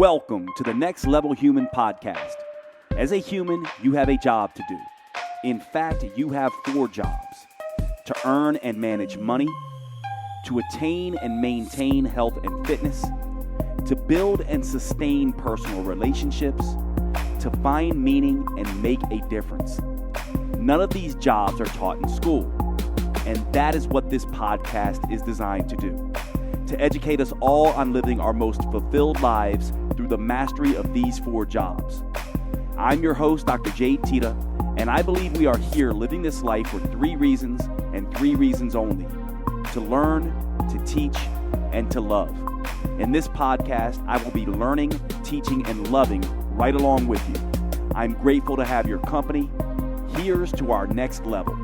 Welcome to the Next Level Human podcast. As a human, you have a job to do. In fact, you have 4 jobs: to earn and manage money, to attain and maintain health and fitness, to build and sustain personal relationships, to find meaning and make a difference. None of these jobs are taught in school, and that is what this podcast is designed to do: to educate us all on living our most fulfilled lives through the mastery of these 4 jobs. I'm your host, Dr. Jade Teta, and I believe we are here living this life for 3 reasons and 3 reasons only: to learn, to teach, and to love. In this podcast, I will be learning, teaching, and loving right along with you. I'm grateful to have your company. Here's to our next level.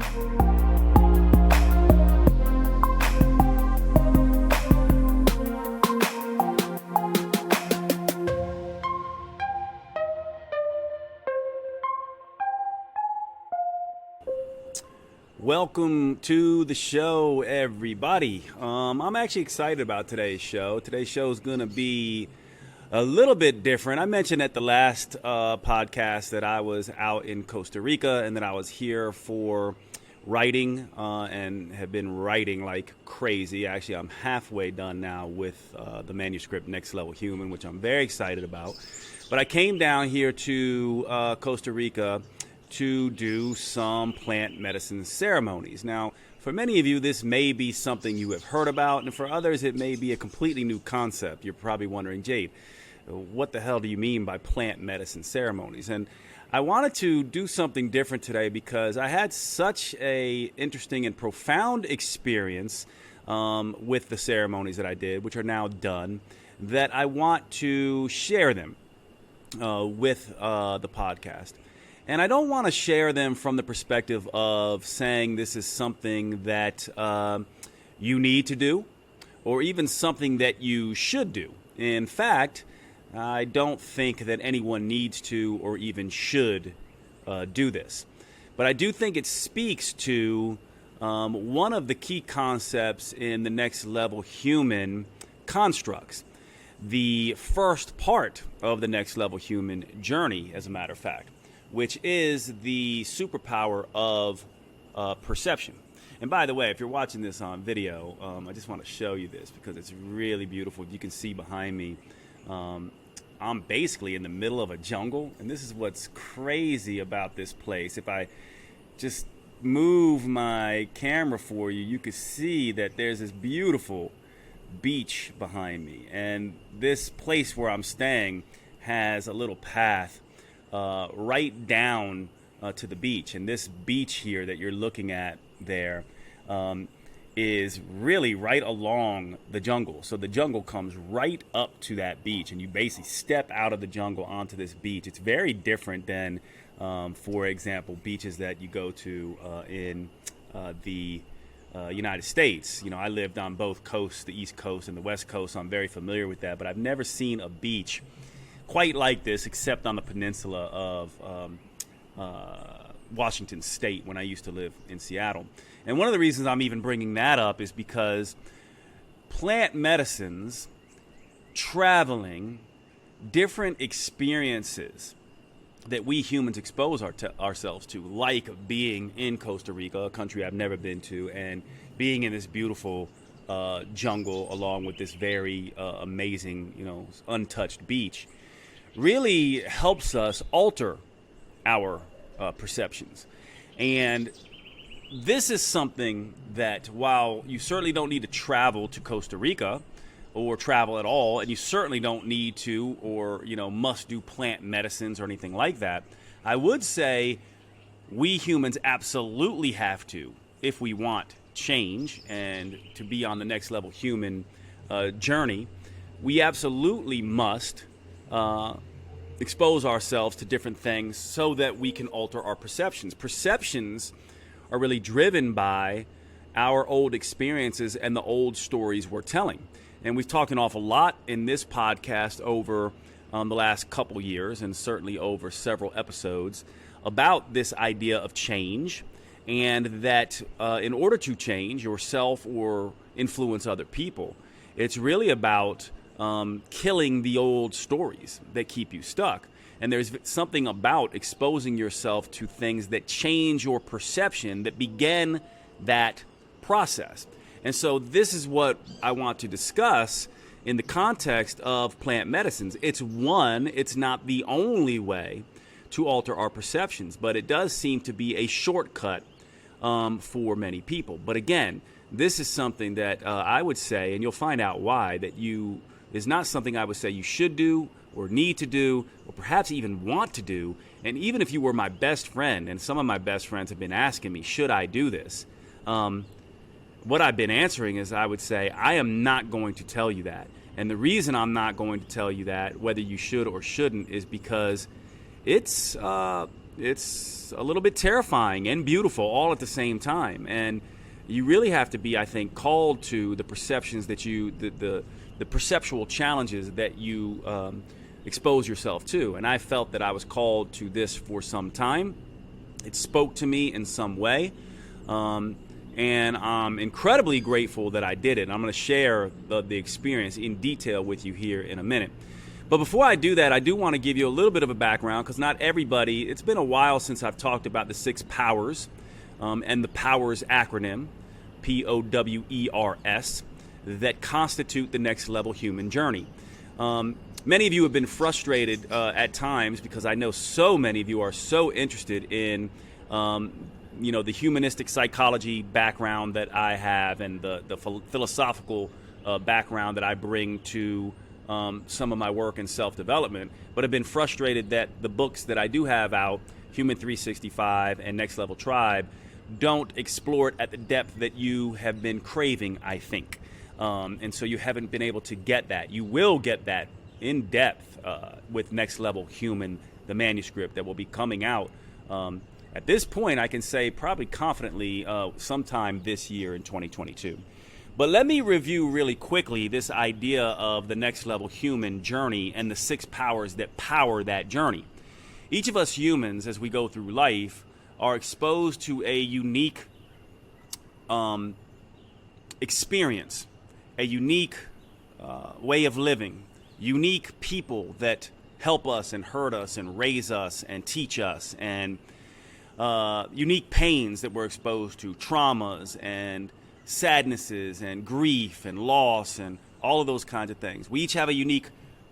Welcome to the show, everybody. I'm actually excited about today's show. Today's show is going to be a little bit different. I mentioned at the last podcast that I was out in Costa Rica and that I was here for writing and have been writing like crazy. Actually, I'm halfway done now with the manuscript Next Level Human, which I'm very excited about. But I came down here to Costa Rica to do some plant medicine ceremonies. Now, for many of you, this may be something you have heard about, and for others, it may be a completely new concept. You're probably wondering, Jade, what the hell do you mean by plant medicine ceremonies? And I wanted to do something different today because I had such a interesting and profound experience with the ceremonies that I did, which are now done, that I want to share them with the podcast. And I don't want to share them from the perspective of saying this is something that you need to do or even something that you should do. In fact, I don't think that anyone needs to or even should do this. But I do think it speaks to one of the key concepts in the Next Level Human constructs. The first part of the Next Level Human journey, as a matter of fact, which is the superpower of perception. And by the way, if you're watching this on video, I just want to show you this because it's really beautiful. You can see behind me, I'm basically in the middle of a jungle, and this is what's crazy about this place. If I just move my camera for you, you can see that there's this beautiful beach behind me. And this place where I'm staying has a little path right down to the beach. And this beach here that you're looking at there is really right along the jungle. So the jungle comes right up to that beach, and you basically step out of the jungle onto this beach. It's very different than, for example, beaches that you go to in the United States. You know, I lived on both coasts, the East Coast and the West Coast, so I'm very familiar with that. But I've never seen a beach quite like this, except on the peninsula of Washington State when I used to live in Seattle. And one of the reasons I'm even bringing that up is because plant medicines, traveling, different experiences that we humans expose ourselves to, like being in Costa Rica, a country I've never been to, and being in this beautiful jungle along with this very amazing, untouched beach, really helps us alter our perceptions. And this is something that, while you certainly don't need to travel to Costa Rica or travel at all, and you certainly don't need to or must do plant medicines or anything like that, I would say we humans absolutely have to, if we want change and to be on the next level human journey, we absolutely must expose ourselves to different things so that we can alter our perceptions. Perceptions are really driven by our old experiences and the old stories we're telling. And we've talked an awful lot in this podcast over the last couple years, and certainly over several episodes, about this idea of change, and that in order to change yourself or influence other people, it's really about killing the old stories that keep you stuck. And there's something about exposing yourself to things that change your perception that begin that process. And so this is what I want to discuss in the context of plant medicines. It's not the only way to alter our perceptions, but it does seem to be a shortcut for many people. But again, this is something that I would say, and you'll find out why, that is not something I would say you should do or need to do or perhaps even want to do. And even if you were my best friend, and some of my best friends have been asking me, should I do this? What I've been answering is I would say, I am not going to tell you that. And the reason I'm not going to tell you that, whether you should or shouldn't, is because it's a little bit terrifying and beautiful all at the same time. And you really have to be, I think, called to the perceptions that the perceptual challenges that you expose yourself to. And I felt that I was called to this for some time. It spoke to me in some way. And I'm incredibly grateful that I did it. And I'm going to share the experience in detail with you here in a minute. But before I do that, I do want to give you a little bit of a background, because not everybody, it's been a while since I've talked about the 6 powers and the POWERS acronym, P.O.W.E.R.S, that constitute the next level human journey. Many of you have been frustrated at times, because I know so many of you are so interested in the humanistic psychology background that I have, and the philosophical background that I bring to some of my work in self-development, but have been frustrated that the books that I do have out, Human 365 and Next Level Tribe, don't explore it at the depth that you have been craving, I think. And so you haven't been able to get that. You will get that in depth with Next Level Human, the manuscript that will be coming out. At this point, I can say probably confidently sometime this year in 2022. But let me review really quickly this idea of the next level human journey and the 6 powers that power that journey. Each of us humans, as we go through life, are exposed to a unique experience, a unique way of living, unique people that help us and hurt us and raise us and teach us, and unique pains that we're exposed to, traumas and sadnesses and grief and loss and all of those kinds of things. We each have a unique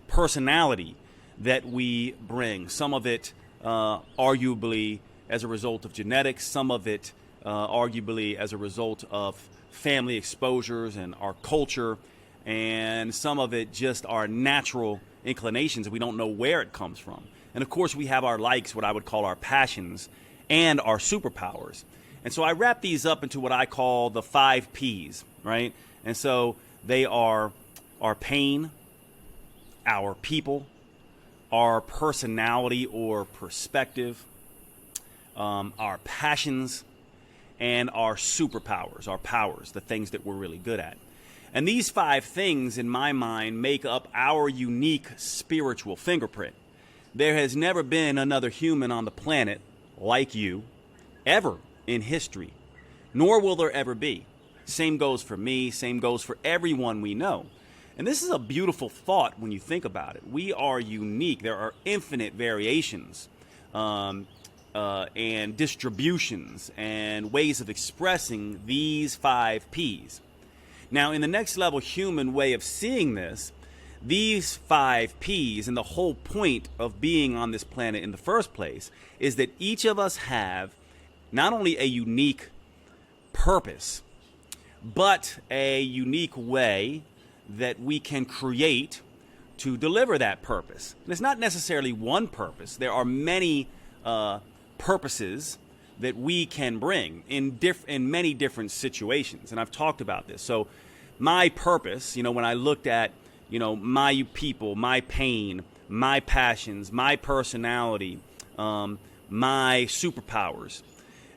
personality that we bring. Some of it arguably as a result of genetics, some of it arguably as a result of family exposures and our culture, and some of it just our natural inclinations. We don't know where it comes from. And of course we have our likes, what I would call our passions, and our superpowers. And so I wrap these up into what I call the 5 Ps, right? And so they are our pain, our people, our personality or perspective, our passions, and our superpowers, our powers, the things that we're really good at. And these 5 things, in my mind, make up our unique spiritual fingerprint. There has never been another human on the planet like you, ever in history, nor will there ever be. Same goes for me, same goes for everyone we know. And this is a beautiful thought when you think about it. We are unique. There are infinite variations and distributions and ways of expressing these 5 Ps. Now, in the next level human way of seeing this, these 5 Ps, and the whole point of being on this planet in the first place, is that each of us have not only a unique purpose, but a unique way that we can create to deliver that purpose. And it's not necessarily one purpose. There are many purposes that we can bring in many different situations. And I've talked about this. So my purpose, when I looked at, my people, my pain, my passions, my personality, my superpowers,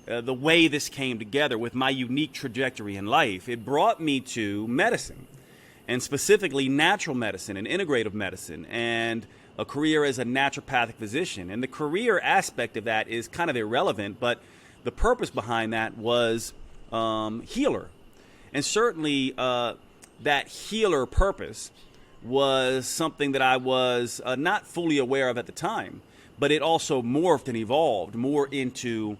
the way this came together with my unique trajectory in life, it brought me to medicine, and specifically natural medicine and integrative medicine, and a career as a naturopathic physician. And the career aspect of that is kind of irrelevant, but the purpose behind that was healer. And certainly that healer purpose was something that I was not fully aware of at the time, but it also morphed and evolved more into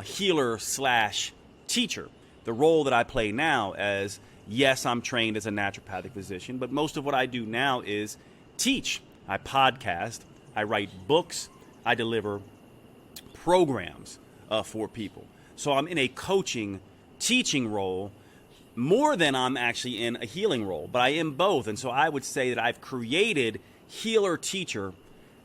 healer slash teacher. The role that I play now as, yes, I'm trained as a naturopathic physician, but most of what I do now is teach. I podcast, I write books, I deliver programs for people. So I'm in a coaching, teaching role more than I'm actually in a healing role, but I am both. And so I would say that I've created healer teacher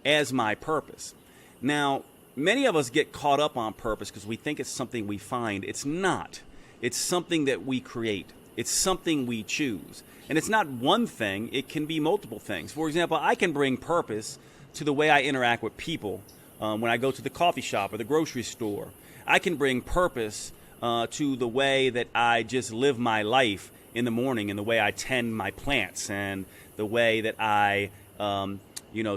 as my purpose. Now, many of us get caught up on purpose because we think it's something we find. It's not. It's something that we create. It's something we choose. And it's not one thing. It can be multiple things. For example, I can bring purpose to the way I interact with people when I go to the coffee shop or the grocery store. I can bring purpose to the way that I just live my life in the morning, and the way I tend my plants, and the way that I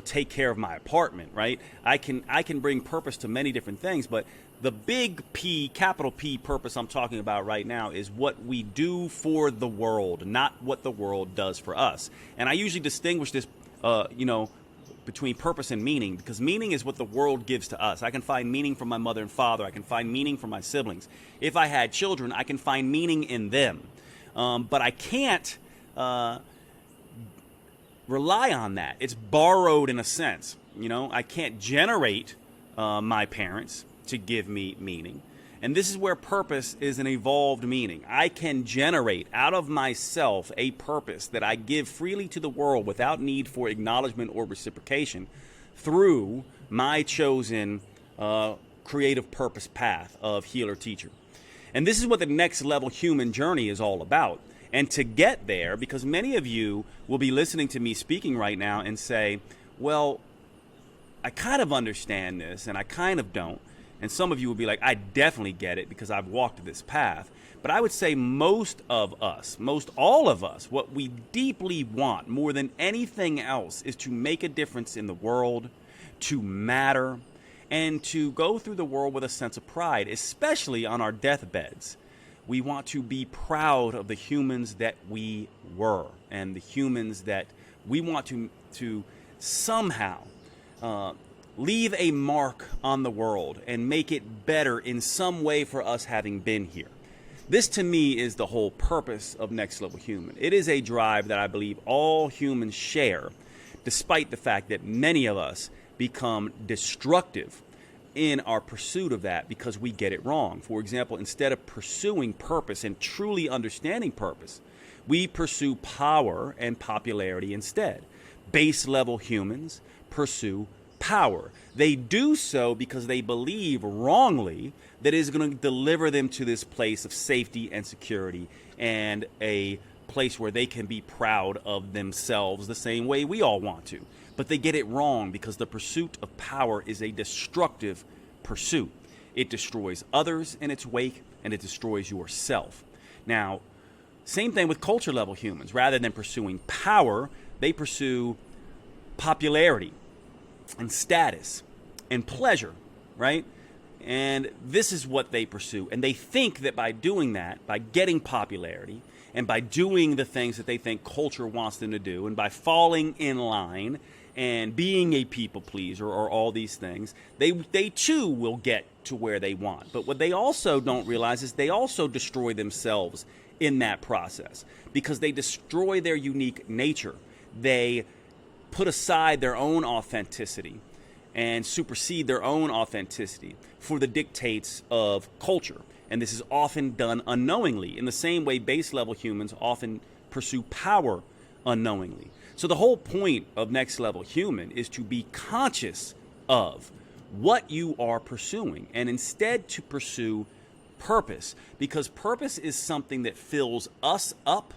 take care of my apartment, right? I can bring purpose to many different things, but the big P, capital P purpose I'm talking about right now is what we do for the world, not what the world does for us. And I usually distinguish this, between purpose and meaning, because meaning is what the world gives to us. I can find meaning from my mother and father. I can find meaning from my siblings. If I had children, I can find meaning in them. But I can't rely on that. It's borrowed in a sense. I can't generate my parents to give me meaning. And this is where purpose is an evolved meaning. I can generate out of myself a purpose that I give freely to the world without need for acknowledgement or reciprocation through my chosen creative purpose path of healer teacher. And this is what the next level human journey is all about. And to get there, because many of you will be listening to me speaking right now and say, well, I kind of understand this and I kind of don't. And some of you will be like, I definitely get it because I've walked this path. But I would say most all of us, what we deeply want more than anything else is to make a difference in the world, to matter, and to go through the world with a sense of pride, especially on our deathbeds. We want to be proud of the humans that we were and the humans that we want to somehow leave a mark on the world and make it better in some way for us having been here. This to me is the whole purpose of Next Level Human. It is a drive that I believe all humans share, despite the fact that many of us become destructive in our pursuit of that because we get it wrong. For example, instead of pursuing purpose and truly understanding purpose, we pursue power and popularity instead. Base level humans pursue power. They do so because they believe wrongly that it is going to deliver them to this place of safety and security and a place where they can be proud of themselves the same way we all want to. But they get it wrong because the pursuit of power is a destructive pursuit. It destroys others in its wake, and it destroys yourself. Now, same thing with culture level humans. Rather than pursuing power, they pursue popularity and status and pleasure, right? And this is what they pursue. And they think that by doing that, by getting popularity, and by doing the things that they think culture wants them to do, and by falling in line and being a people pleaser or all these things, they too will get to where they want. But what they also don't realize is they also destroy themselves in that process because they destroy their unique nature. They put aside their own authenticity and supersede their own authenticity for the dictates of culture. And this is often done unknowingly, in the same way base level humans often pursue power unknowingly. So the whole point of Next Level Human is to be conscious of what you are pursuing and instead to pursue purpose, because purpose is something that fills us up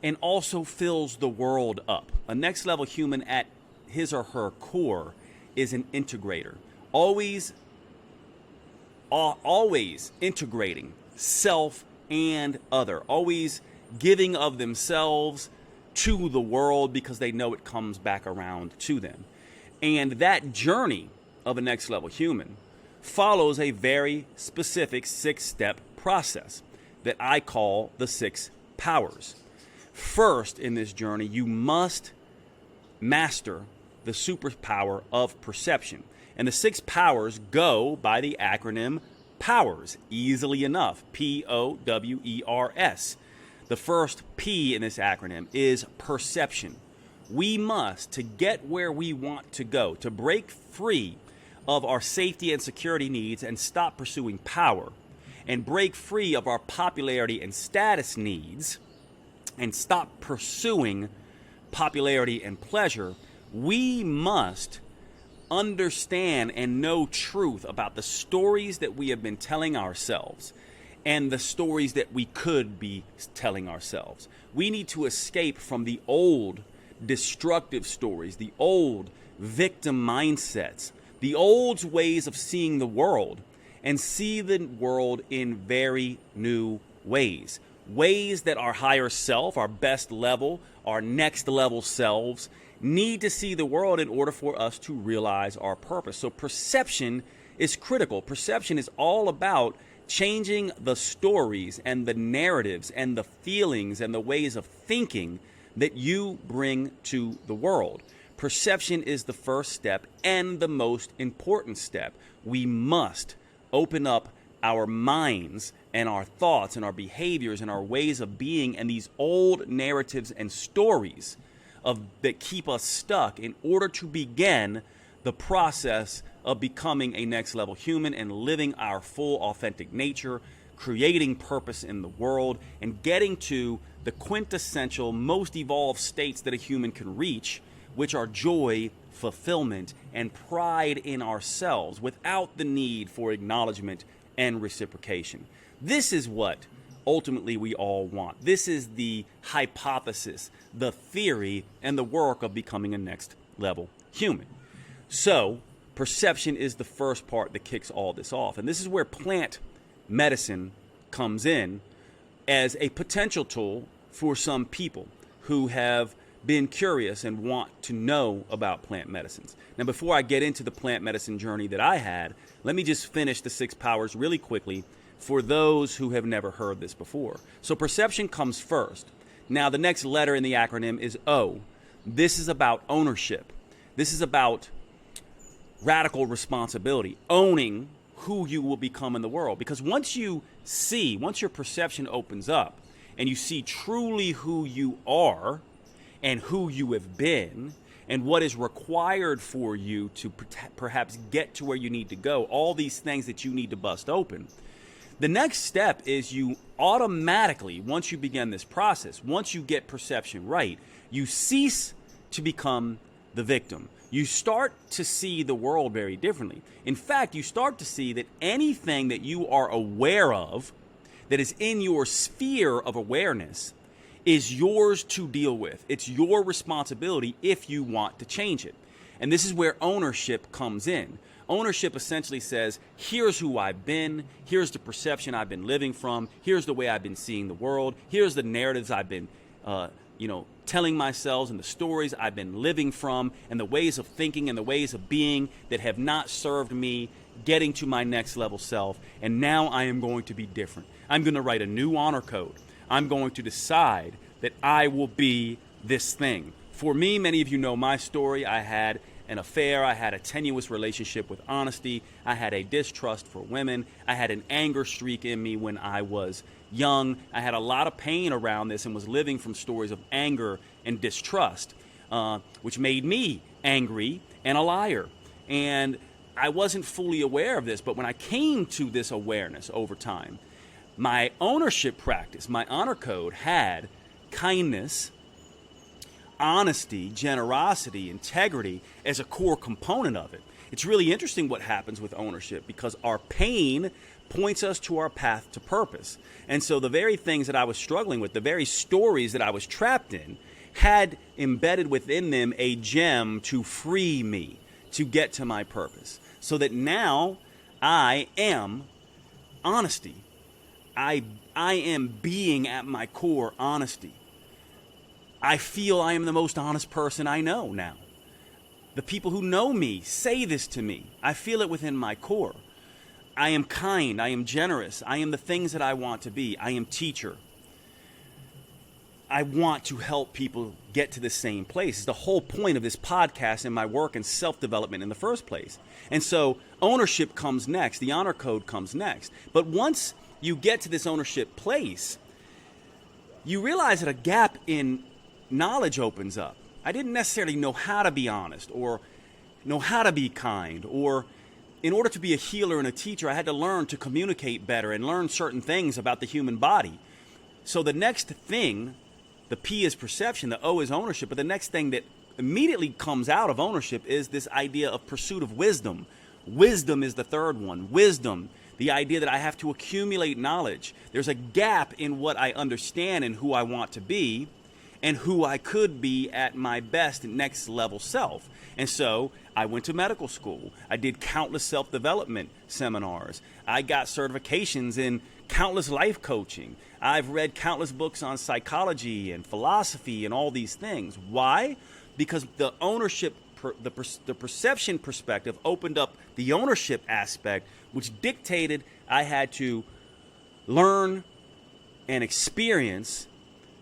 and also fills the world up. A Next Level Human at his or her core is an integrator, always integrating self and other, always giving of themselves to the world because they know it comes back around to them. And that journey of a Next Level Human follows a very specific 6-step process that I call the 6 powers. First in this journey, you must master the superpower of perception. And the 6 powers go by the acronym POWERS, easily enough, P.O.W.E.R.S. The first P in this acronym is perception. We must, to get where we want to go, to break free of our safety and security needs and stop pursuing power, and break free of our popularity and status needs, and stop pursuing popularity and pleasure, we must understand and know truth about the stories that we have been telling ourselves and the stories that we could be telling ourselves. We need to escape from the old destructive stories, the old victim mindsets, the old ways of seeing the world, and see the world in very new ways. Ways that our higher self, our best level, our next level selves need to see the world in order for us to realize our purpose. So perception is critical. Perception is all about changing the stories and the narratives and the feelings and the ways of thinking that you bring to the world. Perception is the first step and the most important step. We must open up our minds and our thoughts and our behaviors and our ways of being and these old narratives and stories that keep us stuck in order to begin the process of becoming a next level human and living our full authentic nature, creating purpose in the world, and getting to the quintessential, most evolved states that a human can reach, which are joy, fulfillment, and pride in ourselves without the need for acknowledgement and reciprocation. This is what ultimately we all want. This is the hypothesis, the theory, and the work of becoming a next level human. So, perception is the first part that kicks all this off. And this is where plant medicine comes in as a potential tool for some people who have been curious and want to know about plant medicines. Now, before I get into the plant medicine journey that I had, let me just finish the 6 powers really quickly for those who have never heard this before. So perception comes first. Now, the next letter in the acronym is O. This is about ownership. This is about radical responsibility, owning who you will become in the world. Because once your perception opens up and you see truly who you are and who you have been and what is required for you to perhaps get to where you need to go, all these things that you need to bust open, the next step is you automatically, once you begin this process, once you get perception right, you cease to become the victim. You start to see the world very differently. In fact, you start to see that anything that you are aware of that is in your sphere of awareness is yours to deal with. It's your responsibility if you want to change it. And this is where ownership comes in. Ownership essentially says, here's who I've been, here's the perception I've been living from, here's the way I've been seeing the world, here's the narratives I've been telling myself and the stories I've been living from and the ways of thinking and the ways of being that have not served me getting to my next level self. And now I am going to be different. I'm going to write a new honor code. I'm going to decide that I will be this thing. For me, many of you know my story. I had an affair. I had a tenuous relationship with honesty. I had a distrust for women. I had an anger streak in me when I was young. I had a lot of pain around this and was living from stories of anger and distrust, which made me angry and a liar. And I wasn't fully aware of this, but when I came to this awareness over time, my ownership practice, my honor code had kindness, honesty, generosity, integrity as a core component of it. It's really interesting what happens with ownership because our pain points us to our path to purpose. And so the very things that I was struggling with, the very stories that I was trapped in, had embedded within them a gem to free me to get to my purpose. So that now I am honesty. I am being at my core honesty. I feel I am the most honest person I know now. The people who know me say this to me. I feel it within my core. I am kind. I am generous. I am the things that I want to be. I am teacher. I want to help people get to the same place. It's the whole point of this podcast and my work in self-development in the first place. And so ownership comes next. The honor code comes next. But once you get to this ownership place, you realize that a gap in knowledge opens up. I didn't necessarily know how to be honest or know how to be kind, or in order to be a healer and a teacher, I had to learn to communicate better and learn certain things about the human body. So the next thing, the P is perception, the O is ownership, but the next thing that immediately comes out of ownership is this idea of pursuit of wisdom. Wisdom is the third one. Wisdom, the idea that I have to accumulate knowledge. There's a gap in what I understand and who I want to be and who I could be at my best next level self. And so I went to medical school. I did countless self-development seminars. I got certifications in countless life coaching. I've read countless books on psychology and philosophy and all these things. Why? Because the ownership, the perception perspective opened up the ownership aspect, which dictated I had to learn and experience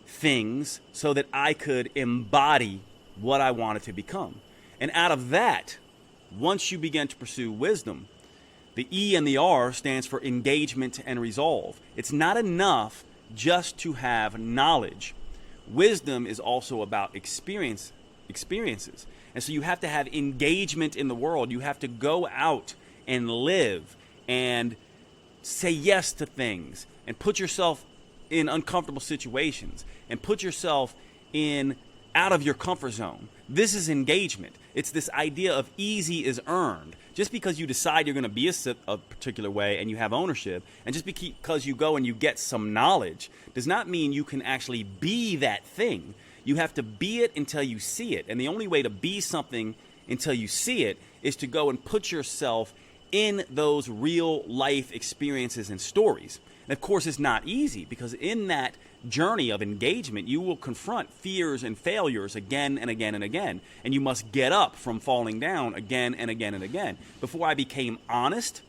things so that I could embody what I wanted to become. And out of that, once you begin to pursue wisdom, the E and the R stands for engagement and resolve. It's not enough just to have knowledge. Wisdom is also about experiences. And so you have to have engagement in the world. You have to go out and live and say yes to things and put yourself in uncomfortable situations and put yourself in out of your comfort zone. This is engagement. It's this idea of easy is earned. Just because you decide you're going to be a particular way and you have ownership, and just because you go and you get some knowledge, does not mean you can actually be that thing. You have to be it until you see it. And the only way to be something until you see it is to go and put yourself in those real life experiences and stories. And of course, it's not easy, because in that journey of engagement, you will confront fears and failures again and again and again. And you must get up from falling down again and again and again. Before I became honest,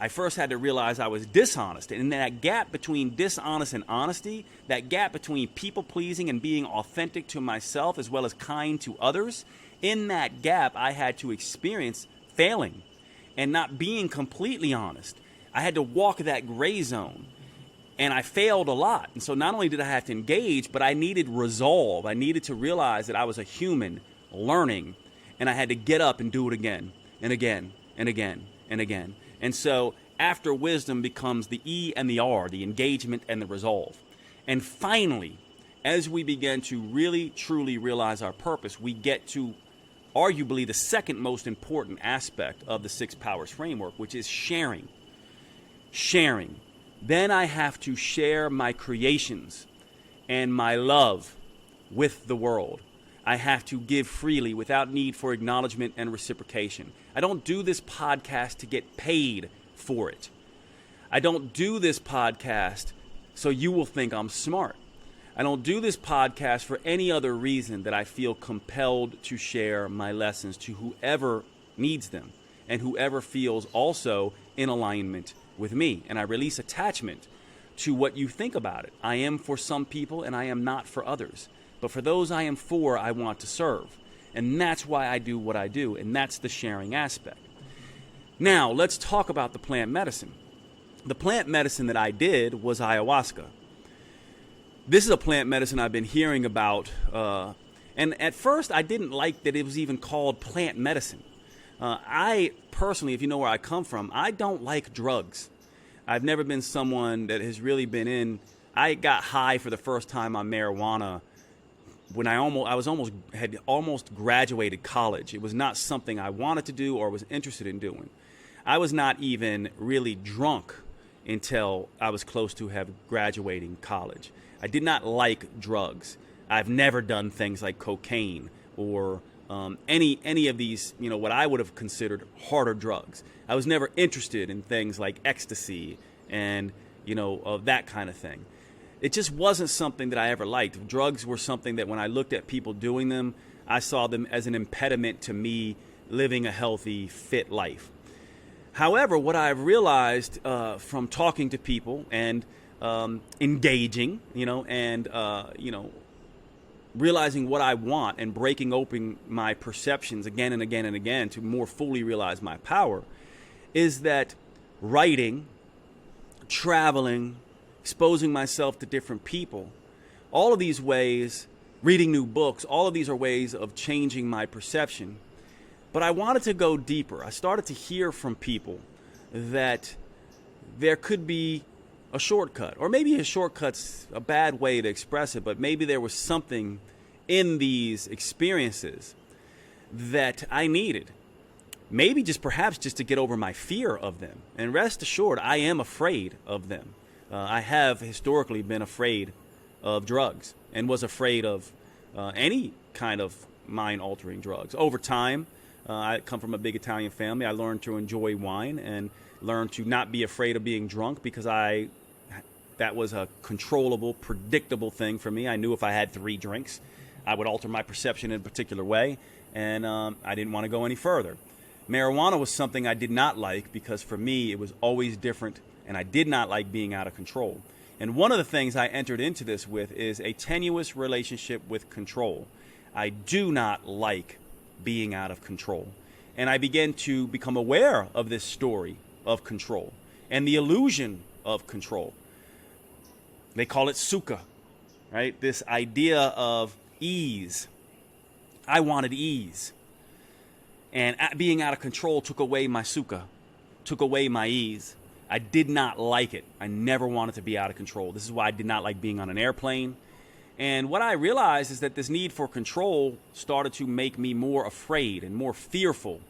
I first had to realize I was dishonest. And in that gap between dishonest and honesty, that gap between people pleasing and being authentic to myself as well as kind to others, in that gap, I had to experience failing and not being completely honest. I had to walk that gray zone. And I failed a lot. And so not only did I have to engage, but I needed resolve. I needed to realize that I was a human learning, and I had to get up and do it again and again and again and again. And so after wisdom becomes the E and the R, the engagement and the resolve. And finally, as we begin to really, truly realize our purpose, we get to arguably the second most important aspect of the 6 powers framework, which is sharing. Sharing. Then I have to share my creations and my love with the world. I have to give freely without need for acknowledgement and reciprocation. I don't do this podcast to get paid for it. I don't do this podcast so you will think I'm smart. I don't do this podcast for any other reason that I feel compelled to share my lessons to whoever needs them and whoever feels also in alignment with me. And I release attachment to what you think about it. I am for some people and I am not for others. But for those I am for, I want to serve. And that's why I do what I do. And that's the sharing aspect. Now, let's talk about the plant medicine. The plant medicine that I did was ayahuasca. This is a plant medicine I've been hearing about. And at first, I didn't like that it was even called plant medicine. I personally, if you know where I come from, I don't like drugs. I've never been someone that has really been in. I got high for the first time on marijuana when I had almost graduated college. It was not something I wanted to do or was interested in doing. I was not even really drunk until I was close to graduating college. I did not like drugs. I've never done things like cocaine or any of these, what I would have considered harder drugs. I was never interested in things like ecstasy and, that kind of thing. It just wasn't something that I ever liked. Drugs were something that when I looked at people doing them, I saw them as an impediment to me living a healthy, fit life. However, what I've realized from talking to people and engaging, realizing what I want and breaking open my perceptions again and again and again to more fully realize my power, is that writing, traveling, exposing myself to different people, all of these ways, reading new books, all of these are ways of changing my perception. But I wanted to go deeper. I started to hear from people that there could be a shortcut, or maybe a shortcut's a bad way to express it, but maybe there was something in these experiences that I needed. Maybe perhaps just to get over my fear of them. And rest assured, I am afraid of them. I have historically been afraid of drugs and was afraid of any kind of mind-altering drugs. Over time, I come from a big Italian family. I learned to enjoy wine and learned to not be afraid of being drunk because that was a controllable, predictable thing for me. I knew if I had 3 drinks, I would alter my perception in a particular way, and I didn't want to go any further. Marijuana was something I did not like because for me it was always different, and I did not like being out of control. And one of the things I entered into this with is a tenuous relationship with control. I do not like being out of control. And I began to become aware of this story of control and the illusion of control. They call it sukha, right? This idea of ease. I wanted ease. And being out of control took away my sukha, took away my ease. I did not like it. I never wanted to be out of control. This is why I did not like being on an airplane. And what I realized is that this need for control started to make me more afraid and more fearful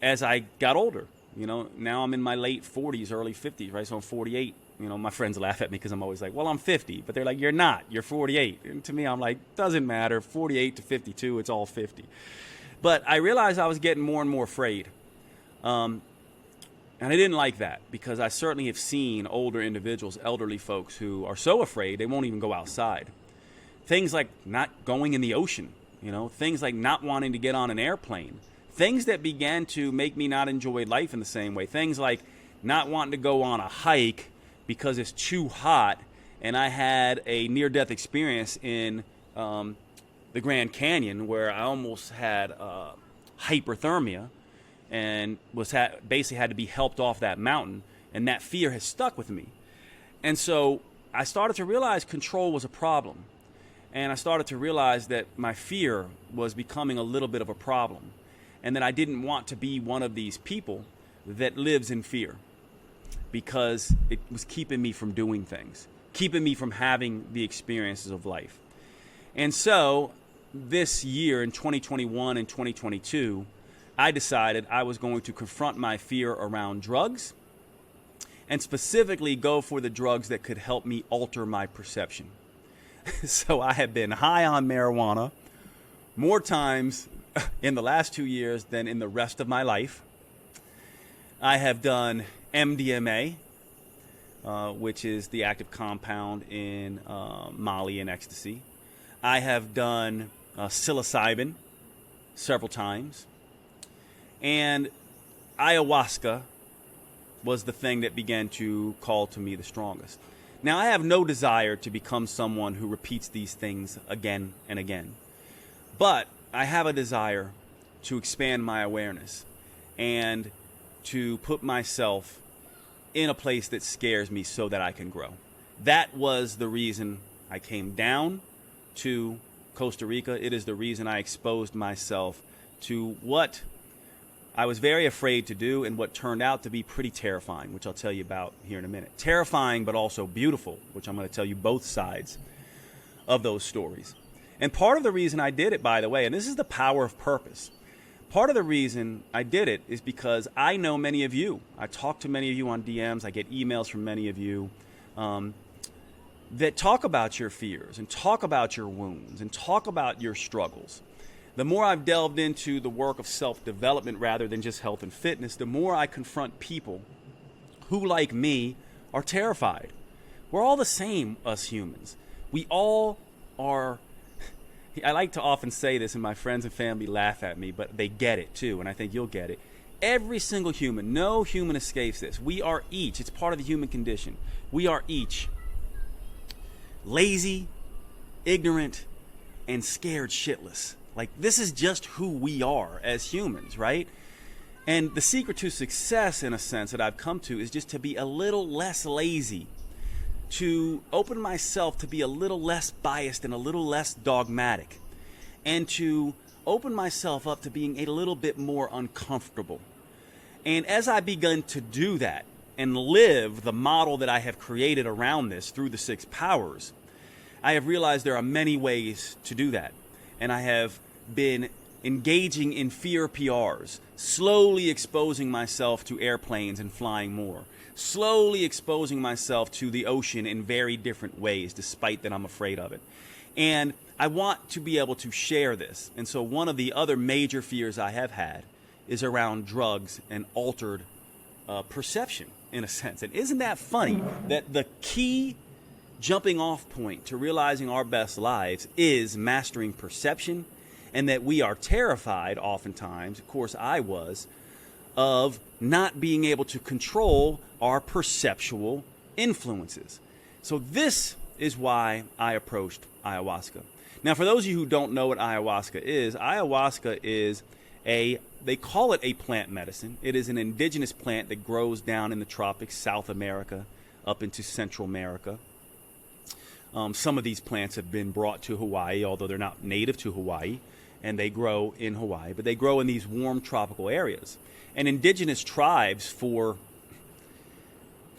as I got older. You know, now I'm in my late 40s, early 50s, right? So I'm 48. You know, my friends laugh at me because I'm always like, well, I'm 50. But they're like, you're not. You're 48. And to me, I'm like, doesn't matter. 48 to 52, it's all 50. But I realized I was getting more and more afraid. And I didn't like that because I certainly have seen older individuals, elderly folks who are so afraid they won't even go outside. Things like not going in the ocean, you know, things like not wanting to get on an airplane, things that began to make me not enjoy life in the same way, things like not wanting to go on a hike because it's too hot. And I had a near-death experience in the Grand Canyon where I almost had hyperthermia and basically had to be helped off that mountain, and that fear has stuck with me. And so I started to realize control was a problem, and I started to realize that my fear was becoming a little bit of a problem, and that I didn't want to be one of these people that lives in fear because it was keeping me from doing things, keeping me from having the experiences of life. And so this year in 2021 and 2022, I decided I was going to confront my fear around drugs and specifically go for the drugs that could help me alter my perception. So I have been high on marijuana more times in the last 2 years than in the rest of my life. I have done MDMA, which is the active compound in Molly and ecstasy. I have done psilocybin several times. And ayahuasca was the thing that began to call to me the strongest. Now, I have no desire to become someone who repeats these things again and again. But I have a desire to expand my awareness and to put myself in a place that scares me so that I can grow. That was the reason I came down to Costa Rica. It is the reason I exposed myself to what I was very afraid to do and what turned out to be pretty terrifying, which I'll tell you about here in a minute. Terrifying, but also beautiful, which I'm going to tell you both sides of those stories. And part of the reason I did it, by the way, and this is the power of purpose, part of the reason I did it is because I know many of you. I talk to many of you on DMs. I get emails from many of you that talk about your fears and talk about your wounds and talk about your struggles. The more I've delved into the work of self-development rather than just health and fitness, the more I confront people who, like me, are terrified. We're all the same, us humans. We all are. I like to often say this, and my friends and family laugh at me, but they get it too, and I think you'll get it. Every single human, no human escapes this. We are each, it's part of the human condition. We are each lazy, ignorant, and scared shitless. Like, this is just who we are as humans, right? And the secret to success, in a sense, that I've come to is just to be a little less lazy, to open myself to be a little less biased and a little less dogmatic, and to open myself up to being a little bit more uncomfortable. And as I begun to do that and live the model that I have created around this through the 6 powers, I have realized there are many ways to do that. And I have been engaging in fear PRs, slowly exposing myself to airplanes and flying more, slowly exposing myself to the ocean in very different ways, despite that I'm afraid of it. And I want to be able to share this. And so one of the other major fears I have had is around drugs and altered perception, in a sense. And isn't that funny that the key jumping off point to realizing our best lives is mastering perception, and that we are terrified oftentimes, of course I was, of not being able to control our perceptual influences. So this is why I approached ayahuasca. Now, for those of you who don't know what ayahuasca is they call it a plant medicine. It is an indigenous plant that grows down in the tropics, South America, up into Central America. Some of these plants have been brought to Hawaii, although they're not native to Hawaii, and they grow in Hawaii, but they grow in these warm tropical areas. And indigenous tribes for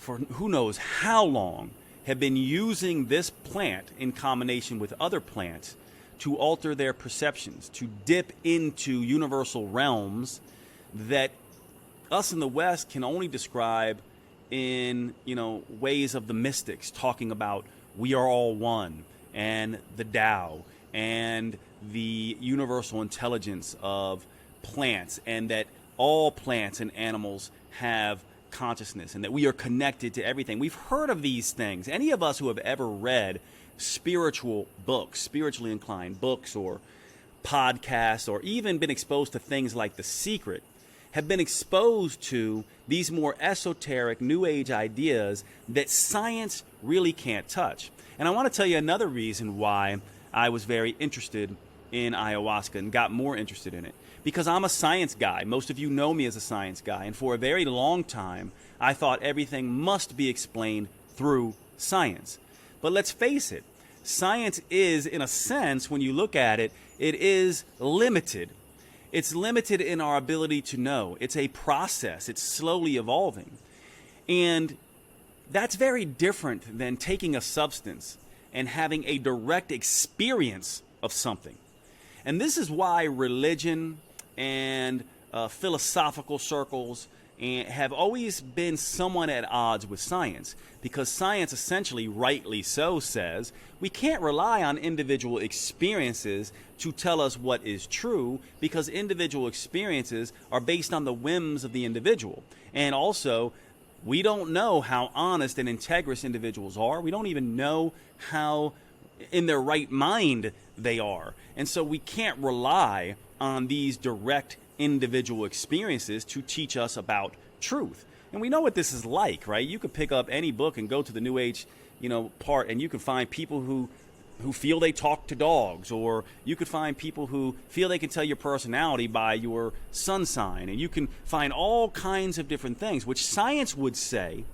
who knows how long have been using this plant in combination with other plants to alter their perceptions, to dip into universal realms that us in the West can only describe in, ways of the mystics, talking about we are all one, and the Tao, and the universal intelligence of plants, and that all plants and animals have consciousness, and that we are connected to everything. We've heard of these things. Any of us who have ever read spiritual books, spiritually inclined books or podcasts, or even been exposed to things like The Secret, have been exposed to these more esoteric New Age ideas that science really can't touch. And I want to tell you another reason why I was very interested in ayahuasca and got more interested in it. Because I'm a science guy. Most of you know me as a science guy. And for a very long time, I thought everything must be explained through science. But let's face it, science is, in a sense, when you look at it, it is limited. It's limited in our ability to know. It's a process. It's slowly evolving. And that's very different than taking a substance and having a direct experience of something. And this is why religion and philosophical circles have always been somewhat at odds with science, because science essentially, rightly so, says we can't rely on individual experiences to tell us what is true, because individual experiences are based on the whims of the individual. And also, we don't know how honest and integrous individuals are. We don't even know how in their right mind they are. And so we can't rely on these direct individual experiences to teach us about truth. And we know what this is like, right? You could pick up any book and go to the New Age, part, and you can find people who feel they talk to dogs, or you could find people who feel they can tell your personality by your sun sign, and you can find all kinds of different things, which science would say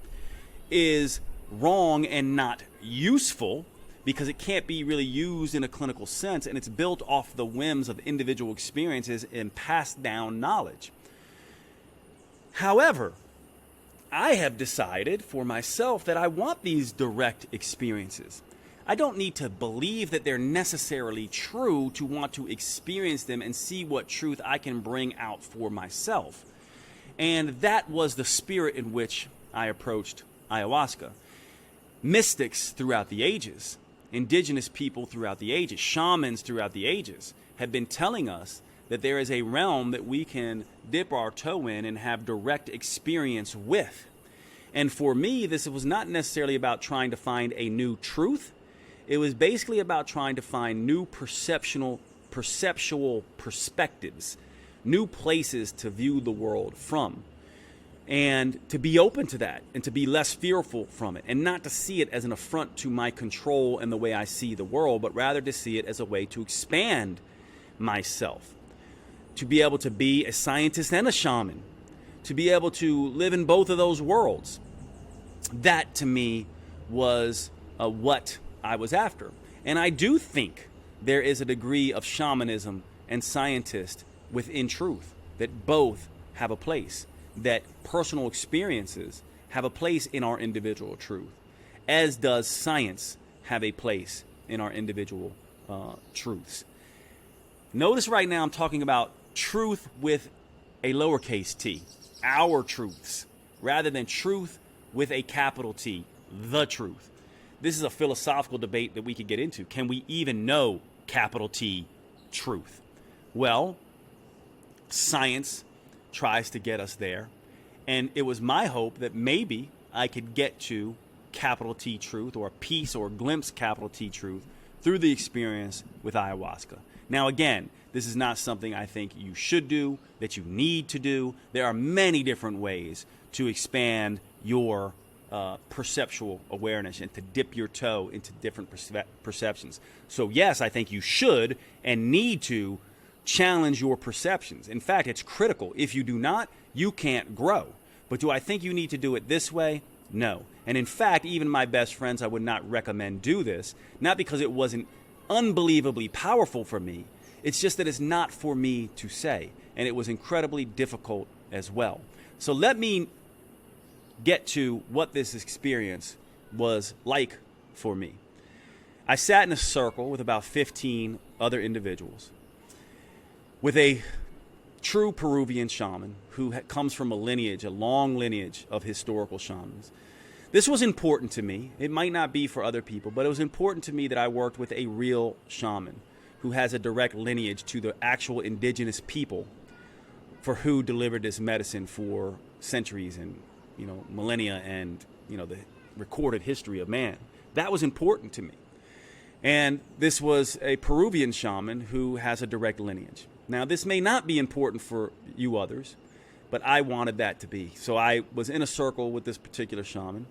is wrong and not useful, because it can't be really used in a clinical sense, and it's built off the whims of individual experiences and passed down knowledge. However, I have decided for myself that I want these direct experiences. I don't need to believe that they're necessarily true to want to experience them and see what truth I can bring out for myself. And that was the spirit in which I approached ayahuasca. Mystics throughout the ages, indigenous people throughout the ages, shamans throughout the ages have been telling us that there is a realm that we can dip our toe in and have direct experience with. And for me, this was not necessarily about trying to find a new truth. It was basically about trying to find new perceptual perspectives, new places to view the world from. and to be open to that and to be less fearful from it and not to see it as an affront to my control and the way I see the world, but rather to see it as a way to expand myself, to be able to be a scientist and a shaman, to be able to live in both of those worlds. That to me was what I was after. And I do think there is a degree of shamanism and scientist within truth, that both have a place, that personal experiences have a place in our individual truth, as does science have a place in our individual truths. Notice right now I'm talking about truth with a lowercase t, our truths, rather than truth with a capital T, the truth. This is a philosophical debate that we could get into. Can we even know capital T truth? Well, science tries to get us there. And it was my hope that maybe I could get to capital T truth, or a piece or a glimpse capital T truth, through the experience with ayahuasca. Now, again, this is not something I think you should do, that you need to do. There are many different ways to expand your perceptual awareness and to dip your toe into different perceptions. So yes, I think you should and need to challenge your perceptions. In fact, it's critical. If you do not, you can't grow. But do I think you need to do it this way? No. And in fact, even my best friends, I would not recommend do this, not because it wasn't unbelievably powerful for me. It's just that it's not for me to say. And it was incredibly difficult as well. So let me get to what this experience was like for me. I sat in a circle with about 15 other individuals with a true Peruvian shaman who comes from a long lineage of historical shamans. This was important to me. It might not be for other people, but it was important to me that I worked with a real shaman who has a direct lineage to the actual indigenous people for who delivered this medicine for centuries and millennia and the recorded history of man. That was important to me. And this was a Peruvian shaman who has a direct lineage. Now, this may not be important for you others, but I wanted that to be. So I was in a circle with this particular shaman.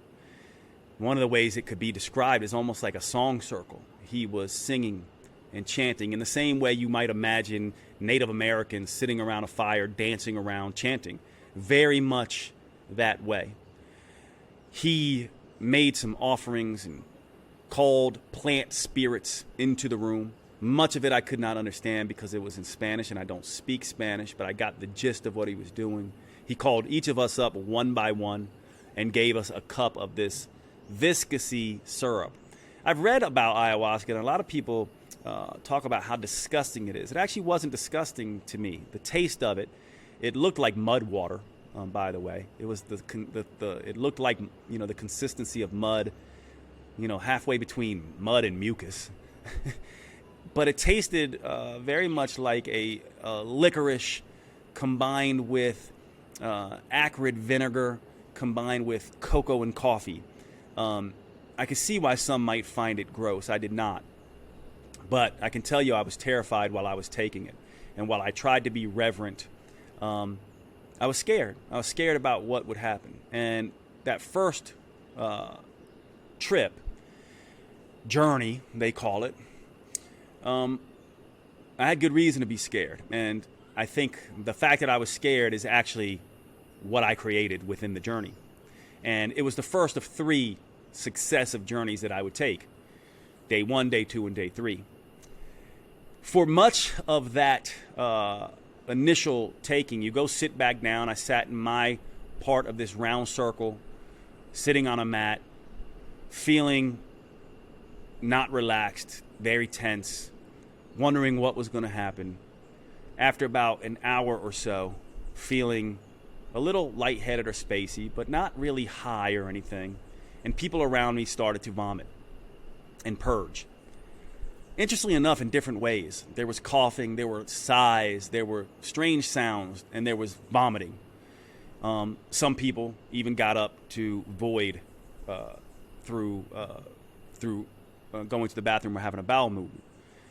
One of the ways it could be described is almost like a song circle. He was singing and chanting in the same way you might imagine Native Americans sitting around a fire, dancing around, chanting. Very much that way. He made some offerings and called plant spirits into the room. Much of it I could not understand because it was in Spanish and I don't speak Spanish, but I got the gist of what he was doing. He called each of us up one by one and gave us a cup of this viscousy syrup. I've read about ayahuasca, and a lot of people talk about how disgusting it is. It actually wasn't disgusting to me. The taste of it, it looked like mud water. By the way, it was it looked like the consistency of mud, halfway between mud and mucus, but it tasted very much like a licorice combined with acrid vinegar combined with cocoa and coffee. I could see why some might find it gross. I did not, but I can tell you I was terrified while I was taking it, and while I tried to be reverent. I was scared. I was scared about what would happen. And that first journey, they call it, I had good reason to be scared. And I think the fact that I was scared is actually what I created within the journey. And it was the first of 3 successive journeys that I would take. Day 1, day 2, and day 3. For much of that initial taking, you go sit back down. I sat in my part of this round circle, sitting on a mat, feeling not relaxed, very tense, wondering what was going to happen. After about an hour or so, feeling a little lightheaded or spacey, but not really high or anything, and people around me started to vomit and purge. Interestingly enough, in different ways. There was coughing, there were sighs, there were strange sounds, and there was vomiting. Some people even got up to void through going to the bathroom or having a bowel movement.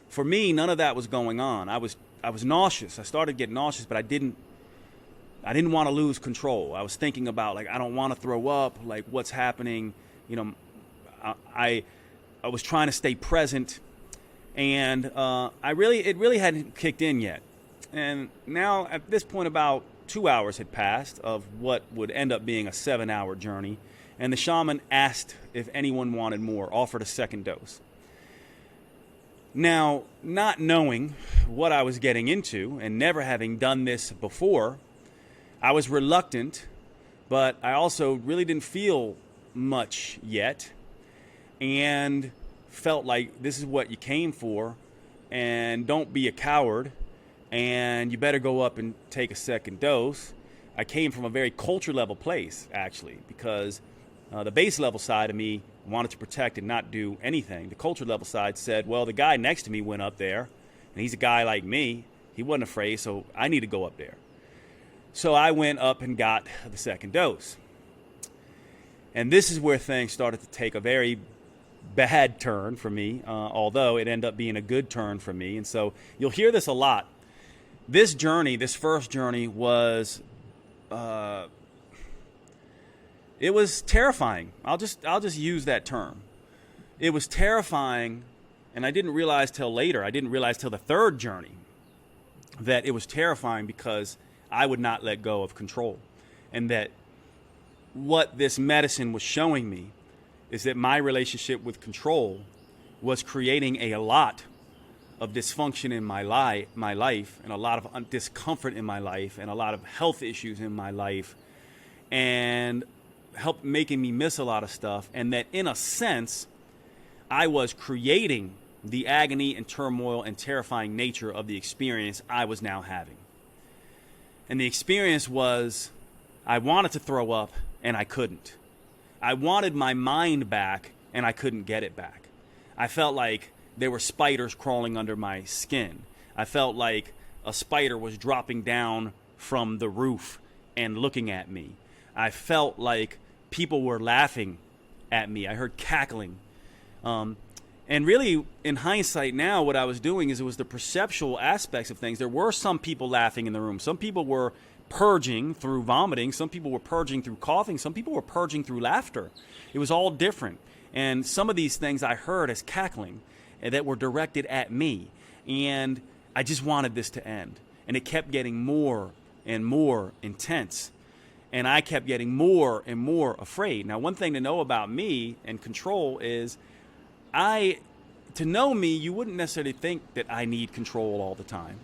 For me, none of that was going on. I was nauseous. I started getting nauseous, but I didn't I didn't want to lose control. I was thinking about, like, I don't want to throw up, like, what's happening. You know, I was trying to stay present, and it really hadn't kicked in yet. And now at this point, about 2 hours had passed of what would end up being a 7-hour journey, and the shaman asked if anyone wanted more, offered a second dose. Now, not knowing what I was getting into and never having done this before, I was reluctant, but I also really didn't feel much yet, and felt like this is what you came for, and don't be a coward, and you better go up and take a second dose. I came from a very culture level place, actually, because the base level side of me wanted to protect and not do anything. The culture level side said, well, the guy next to me went up there, and he's a guy like me. He wasn't afraid, so I need to go up there. So I went up and got the second dose. And this is where things started to take a very bad turn for me, although it ended up being a good turn for me. And so you'll hear this a lot. This journey, this first journey, was it was terrifying. I'll just use that term. It was terrifying, and I didn't realize till later. I didn't realize till the third journey that it was terrifying, because I would not let go of control, and that what this medicine was showing me is that my relationship with control was creating a lot of dysfunction in my life, and a lot of discomfort in my life, and a lot of health issues in my life, and helped making me miss a lot of stuff. And that, in a sense, I was creating the agony and turmoil and terrifying nature of the experience I was now having. And the experience was, I wanted to throw up, and I couldn't. I wanted my mind back, and I couldn't get it back. I felt like there were spiders crawling under my skin. I felt like a spider was dropping down from the roof and looking at me. I felt like people were laughing at me. I heard cackling. And really, in hindsight now, what I was doing is, it was the perceptual aspects of things. There were some people laughing in the room. Some people were purging through vomiting. Some people were purging through coughing. Some people were purging through laughter. It was all different. And some of these things I heard as cackling that were directed at me. And I just wanted this to end. And it kept getting more and more intense. And I kept getting more and more afraid. Now, one thing to know about me and control is, to know me, you wouldn't necessarily think that I need control all the time.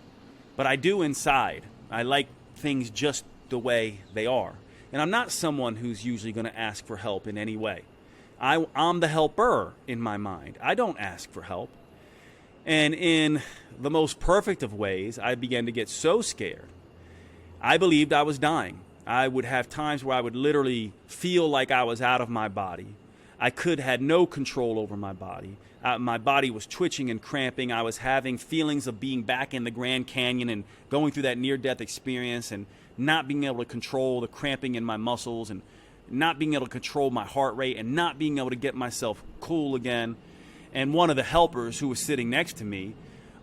But I do inside. I like things just the way they are. And I'm not someone who's usually going to ask for help in any way. I'm the helper in my mind. I don't ask for help. And in the most perfect of ways, I began to get so scared. I believed I was dying. I would have times where I would literally feel like I was out of my body. I had no control over my body. My body was twitching and cramping. I was having feelings of being back in the Grand Canyon and going through that near-death experience, and not being able to control the cramping in my muscles, and not being able to control my heart rate, and not being able to get myself cool again. And one of the helpers who was sitting next to me,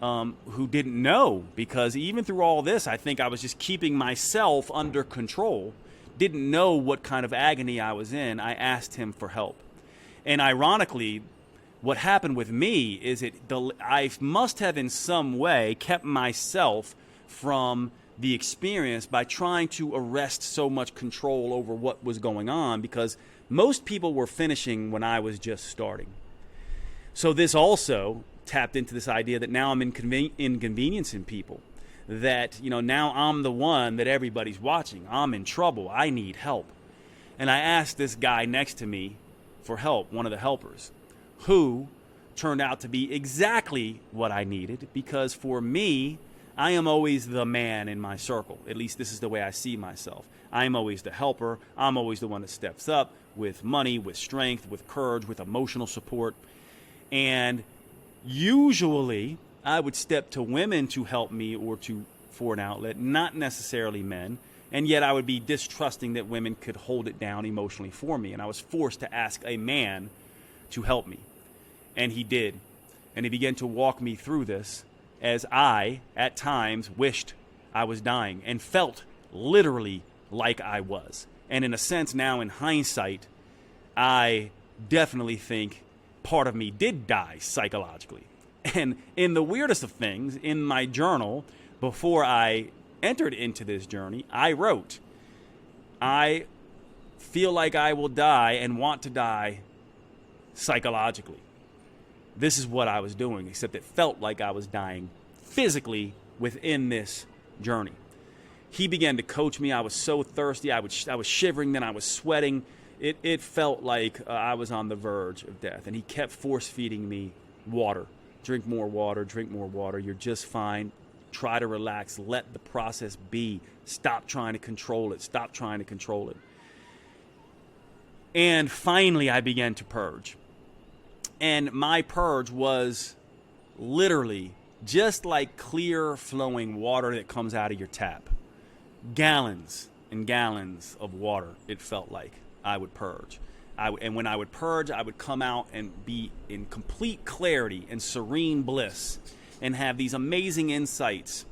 who didn't know, because even through all this, I think I was just keeping myself under control, didn't know what kind of agony I was in. I asked him for help. And ironically, what happened with me is I must have in some way kept myself from the experience by trying to arrest so much control over what was going on, because most people were finishing when I was just starting. So this also tapped into this idea that now I'm inconveniencing people, that, now I'm the one that everybody's watching. I'm in trouble. I need help. And I asked this guy next to me for help, one of the helpers, who turned out to be exactly what I needed, because for me, I am always the man in my circle. At least this is the way I see myself. I am always the helper. I'm always the one that steps up with money, with strength, with courage, with emotional support. And usually I would step to women to help me or for an outlet, not necessarily men. And yet I would be distrusting that women could hold it down emotionally for me. And I was forced to ask a man to help me. And he did. And he began to walk me through this, as I, at times, wished I was dying and felt literally like I was. And in a sense, now in hindsight, I definitely think part of me did die psychologically. And in the weirdest of things, in my journal, before I entered into this journey, I wrote, I feel like I will die and want to die psychologically. This is what I was doing, except it felt like I was dying physically within this journey. He began to coach me. I was so thirsty. I was shivering, then I was sweating. It felt like I was on the verge of death. And he kept force feeding me water. Drink more water, drink more water. You're just fine. Try to relax. Let the process be. Stop trying to control it. Stop trying to control it. And finally, I began to purge. And my purge was literally just like clear flowing water that comes out of your tap. Gallons and gallons of water, it felt like I would purge. And when I would purge, I would come out and be in complete clarity and serene bliss and have these amazing insights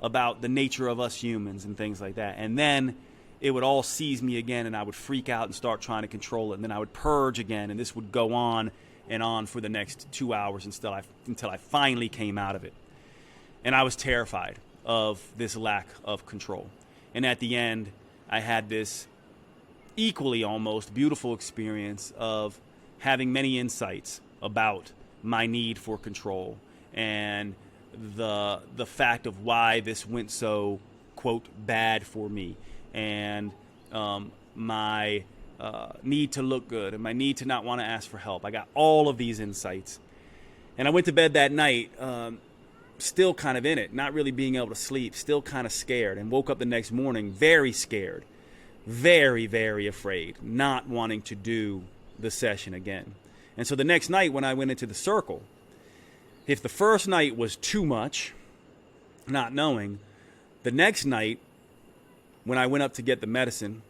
about the nature of us humans and things like that. And then it would all seize me again, and I would freak out and start trying to control it. And then I would purge again, and this would go on and on for the next 2 hours until I finally came out of it. And I was terrified of this lack of control. And at the end, I had this equally almost beautiful experience of having many insights about my need for control and the fact of why this went so, quote, bad for me, and my need to look good and my need to not want to ask for help. I got all of these insights. And I went to bed that night still kind of in it, not really being able to sleep, still kind of scared, and woke up the next morning very scared, very, very afraid, not wanting to do the session again. And so the next night when I went into the circle, if the first night was too much, not knowing, the next night when I went up to get the medicine,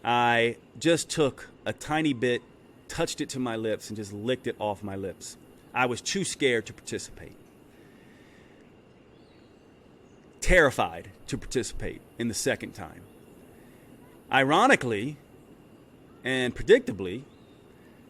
I just took a tiny bit, touched it to my lips, and just licked it off my lips. I was too scared to participate. Terrified to participate in the second time. Ironically and predictably,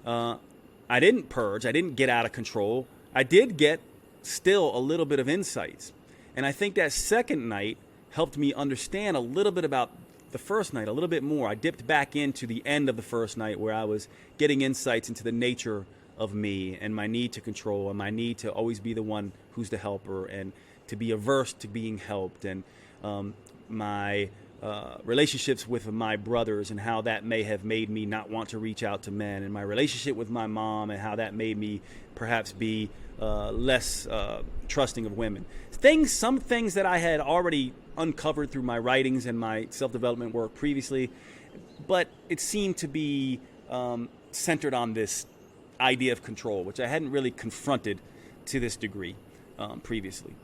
I didn't purge. I didn't get out of control. I did get still a little bit of insights. And I think that second night helped me understand a little bit about the first night, a little bit more. I dipped back into the end of the first night where I was getting insights into the nature of me and my need to control and my need to always be the one who's the helper and to be averse to being helped, and my relationships with my brothers and how that may have made me not want to reach out to men, and my relationship with my mom and how that made me perhaps be less trusting of women. Some things that I had already uncovered through my writings and my self-development work previously, but it seemed to be centered on this idea of control, which I hadn't really confronted to this degree previously.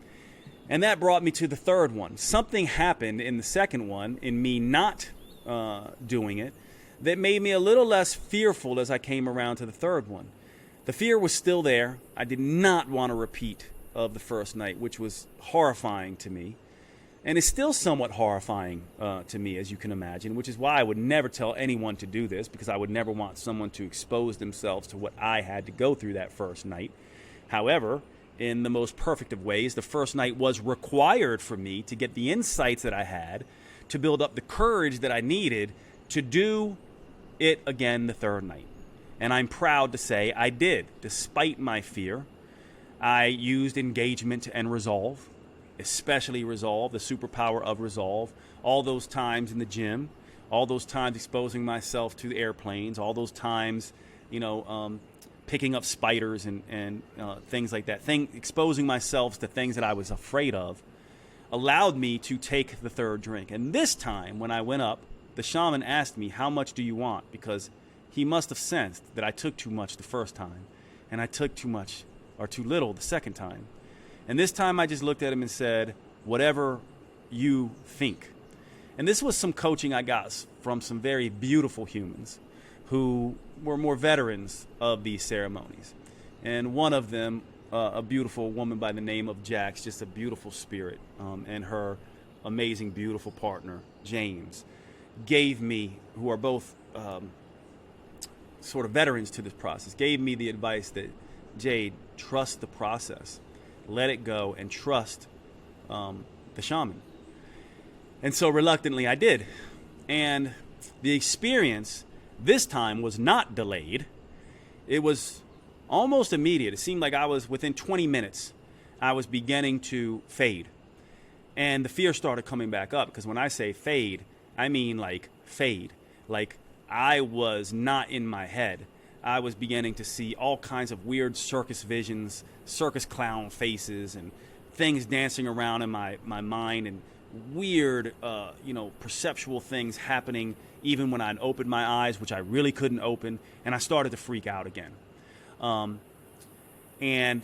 And that brought me to the third one. Something happened in the second one, in me not doing it, that made me a little less fearful as I came around to the third one. The fear was still there. I did not want a repeat of the first night, which was horrifying to me. And it's still somewhat horrifying to me, as you can imagine, which is why I would never tell anyone to do this, because I would never want someone to expose themselves to what I had to go through that first night. However, in the most perfect of ways, the first night was required for me to get the insights that I had, to build up the courage that I needed to do it again the third night. And I'm proud to say I did. Despite my fear, I used engagement and resolve, especially resolve, the superpower of resolve. All those times in the gym, all those times exposing myself to the airplanes, all those times, picking up spiders and things like that, exposing myself to things that I was afraid of, allowed me to take the third drink. And this time, when I went up, the shaman asked me, "How much do you want?" Because he must have sensed that I took too much the first time, and I took too much or too little the second time. And this time I just looked at him and said, "Whatever you think." And this was some coaching I got from some very beautiful humans who were more veterans of these ceremonies. And one of them, a beautiful woman by the name of Jax, just a beautiful spirit, and her amazing, beautiful partner, James, gave me, who are both sort of veterans to this process, gave me the advice that, Jade, trust the process, let it go, and trust the shaman. And so reluctantly I did. And the experience this time was not delayed. It was almost immediate. It seemed like I was within 20 minutes, I was beginning to fade. And the fear started coming back up, because when I say fade, I mean like fade. Like I was not in my head. I was beginning to see all kinds of weird circus visions, circus clown faces, and things dancing around in my mind, and weird, perceptual things happening even when I'd opened my eyes, which I really couldn't open, and I started to freak out again. And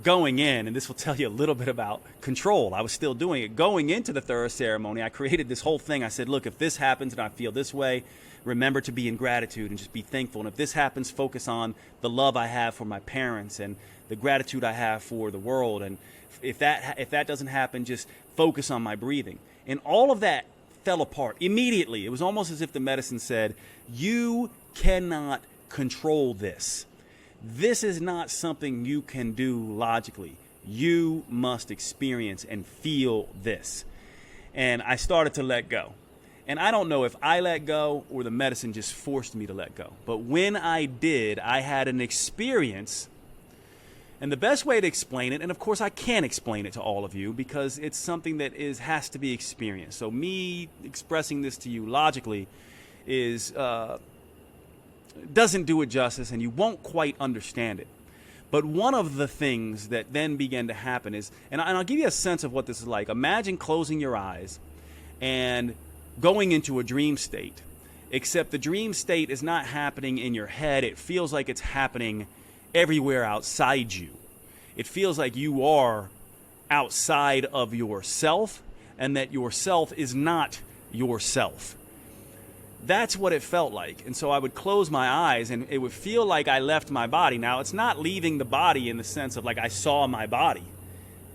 going in, and this will tell you a little bit about control, I was still doing it. Going into the third ceremony, I created this whole thing. I said, look, if this happens and I feel this way, remember to be in gratitude and just be thankful. And if this happens, focus on the love I have for my parents and the gratitude I have for the world. And if that doesn't happen, just focus on my breathing. And all of that fell apart immediately. It was almost as if the medicine said, you cannot control this. This is not something you can do logically. You must experience and feel this. And I started to let go. And I don't know if I let go or the medicine just forced me to let go. But when I did, I had an experience. And the best way to explain it, and of course I can't explain it to all of you because it's something that has to be experienced. So me expressing this to you logically doesn't do it justice, and you won't quite understand it. But one of the things that then began to happen is, and I'll give you a sense of what this is like. Imagine closing your eyes and going into a dream state, except the dream state is not happening in your head. It feels like it's happening everywhere outside you. It feels like you are outside of yourself, and that yourself is not yourself. That's what it felt like. And so I would close my eyes and it would feel like I left my body. Now, it's not leaving the body in the sense of like I saw my body.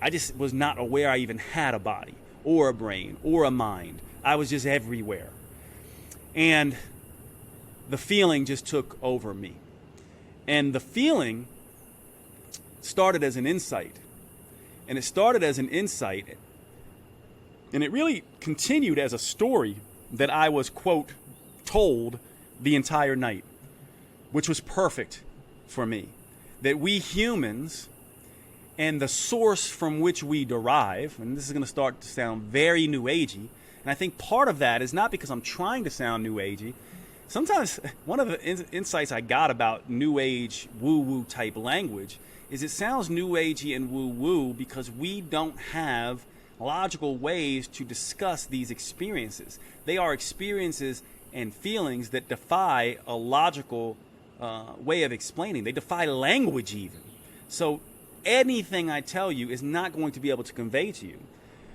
I just was not aware I even had a body or a brain or a mind. I was just everywhere. And the feeling just took over me. And the feeling started as an insight. And it started as an insight. And it really continued as a story that I was, quote, told the entire night, which was perfect for me. That we humans and the source from which we derive, and this is going to start to sound very New Agey, and I think part of that is not because I'm trying to sound New Agey. Sometimes one of the insights I got about New Age woo-woo type language is it sounds New Agey and woo-woo because we don't have logical ways to discuss these experiences. They are experiences and feelings that defy a logical way of explaining. They defy language even. So anything I tell you is not going to be able to convey to you.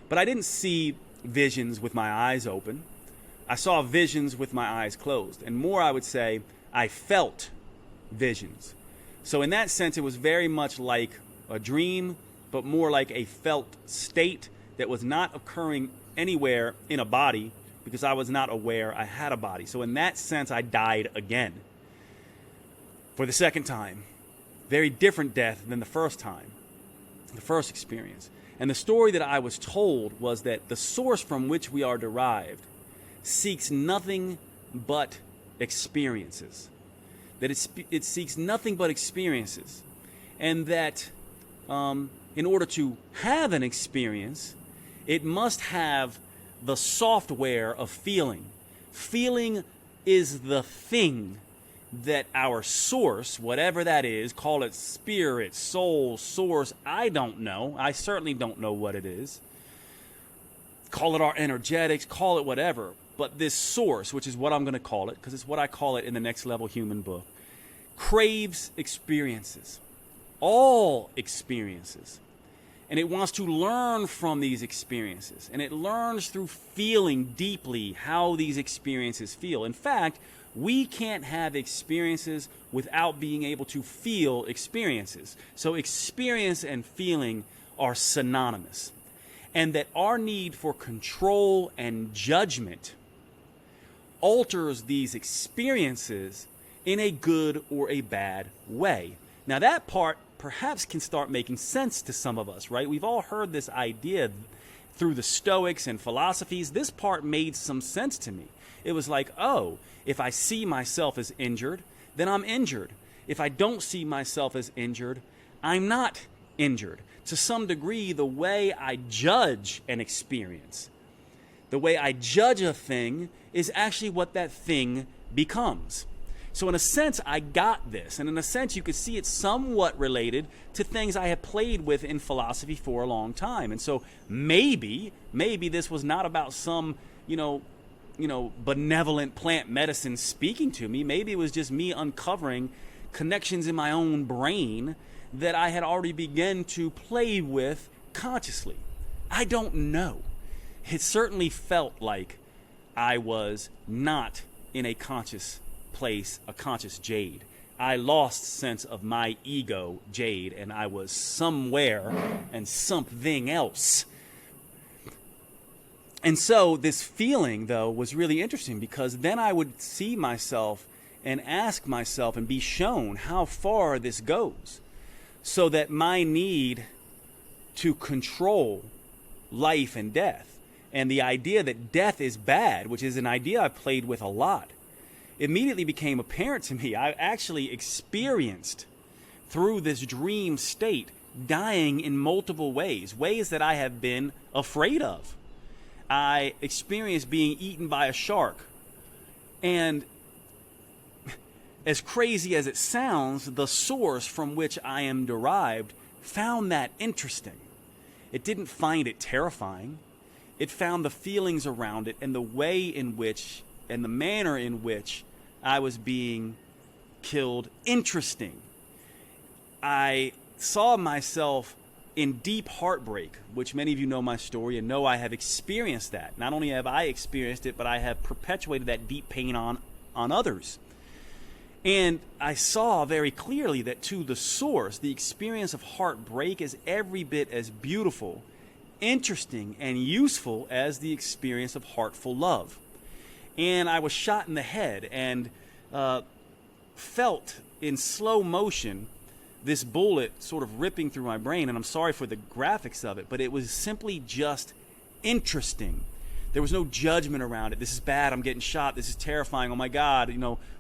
But I didn't see visions with my eyes open. I saw visions with my eyes closed. And more, I would say, I felt visions. So in that sense, it was very much like a dream, but more like a felt state that was not occurring anywhere in a body because I was not aware I had a body. So in that sense, I died again for the second time. Very different death than the first time, the first experience. And the story that I was told was that the source from which we are derived seeks nothing but experiences. That it seeks nothing but experiences. And that in order to have an experience, it must have the software of feeling. Feeling is the thing that our source, whatever that is, call it spirit, soul, source, I don't know. I certainly don't know what it is. Call it our energetics, call it whatever. But this source, which is what I'm going to call it, because it's what I call it in the Next Level Human book, craves experiences. All experiences. And it wants to learn from these experiences. And it learns through feeling deeply how these experiences feel. In fact, we can't have experiences without being able to feel experiences. So experience and feeling are synonymous. and that our need for control and judgment alters these experiences in a good or a bad way. Now that part perhaps can start making sense to some of us, right? We've all heard this idea through the Stoics and philosophies. This part made some sense to me. It was like, oh, if I see myself as injured, then I'm injured. If I don't see myself as injured, I'm not injured. To some degree, the way I judge an experience, the way I judge a thing, is actually what that thing becomes. So in a sense, I got this. And in a sense, you could see it's somewhat related to things I had played with in philosophy for a long time. And so maybe this was not about some, benevolent plant medicine speaking to me. Maybe it was just me uncovering connections in my own brain that I had already begun to play with consciously. I don't know. It certainly felt like I was not in a conscious place, a conscious Jade. I lost sense of my ego, Jade, and I was somewhere and something else. And so this feeling, though, was really interesting, because then I would see myself and ask myself and be shown how far this goes, so that my need to control life and death, and the idea that death is bad, which is an idea I played with a lot, immediately became apparent to me. I actually experienced, through this dream state, dying in multiple ways that I have been afraid of. I experienced being eaten by a shark. And as crazy as it sounds, the source from which I am derived found that interesting. It didn't find it terrifying. It found the feelings around it and the way in which, and the manner in which I was being killed interesting. I saw myself in deep heartbreak, which many of you know my story and know I have experienced that. Not only have I experienced it, but I have perpetuated that deep pain on others. And I saw very clearly that to the source, the experience of heartbreak is every bit as beautiful, interesting, and useful as the experience of heartful love. And I was shot in the head and felt in slow motion this bullet sort of ripping through my brain. And I'm sorry for the graphics of it, but it was simply just interesting. There was no judgment around it. This is bad. I'm getting shot. This is terrifying. Oh my God,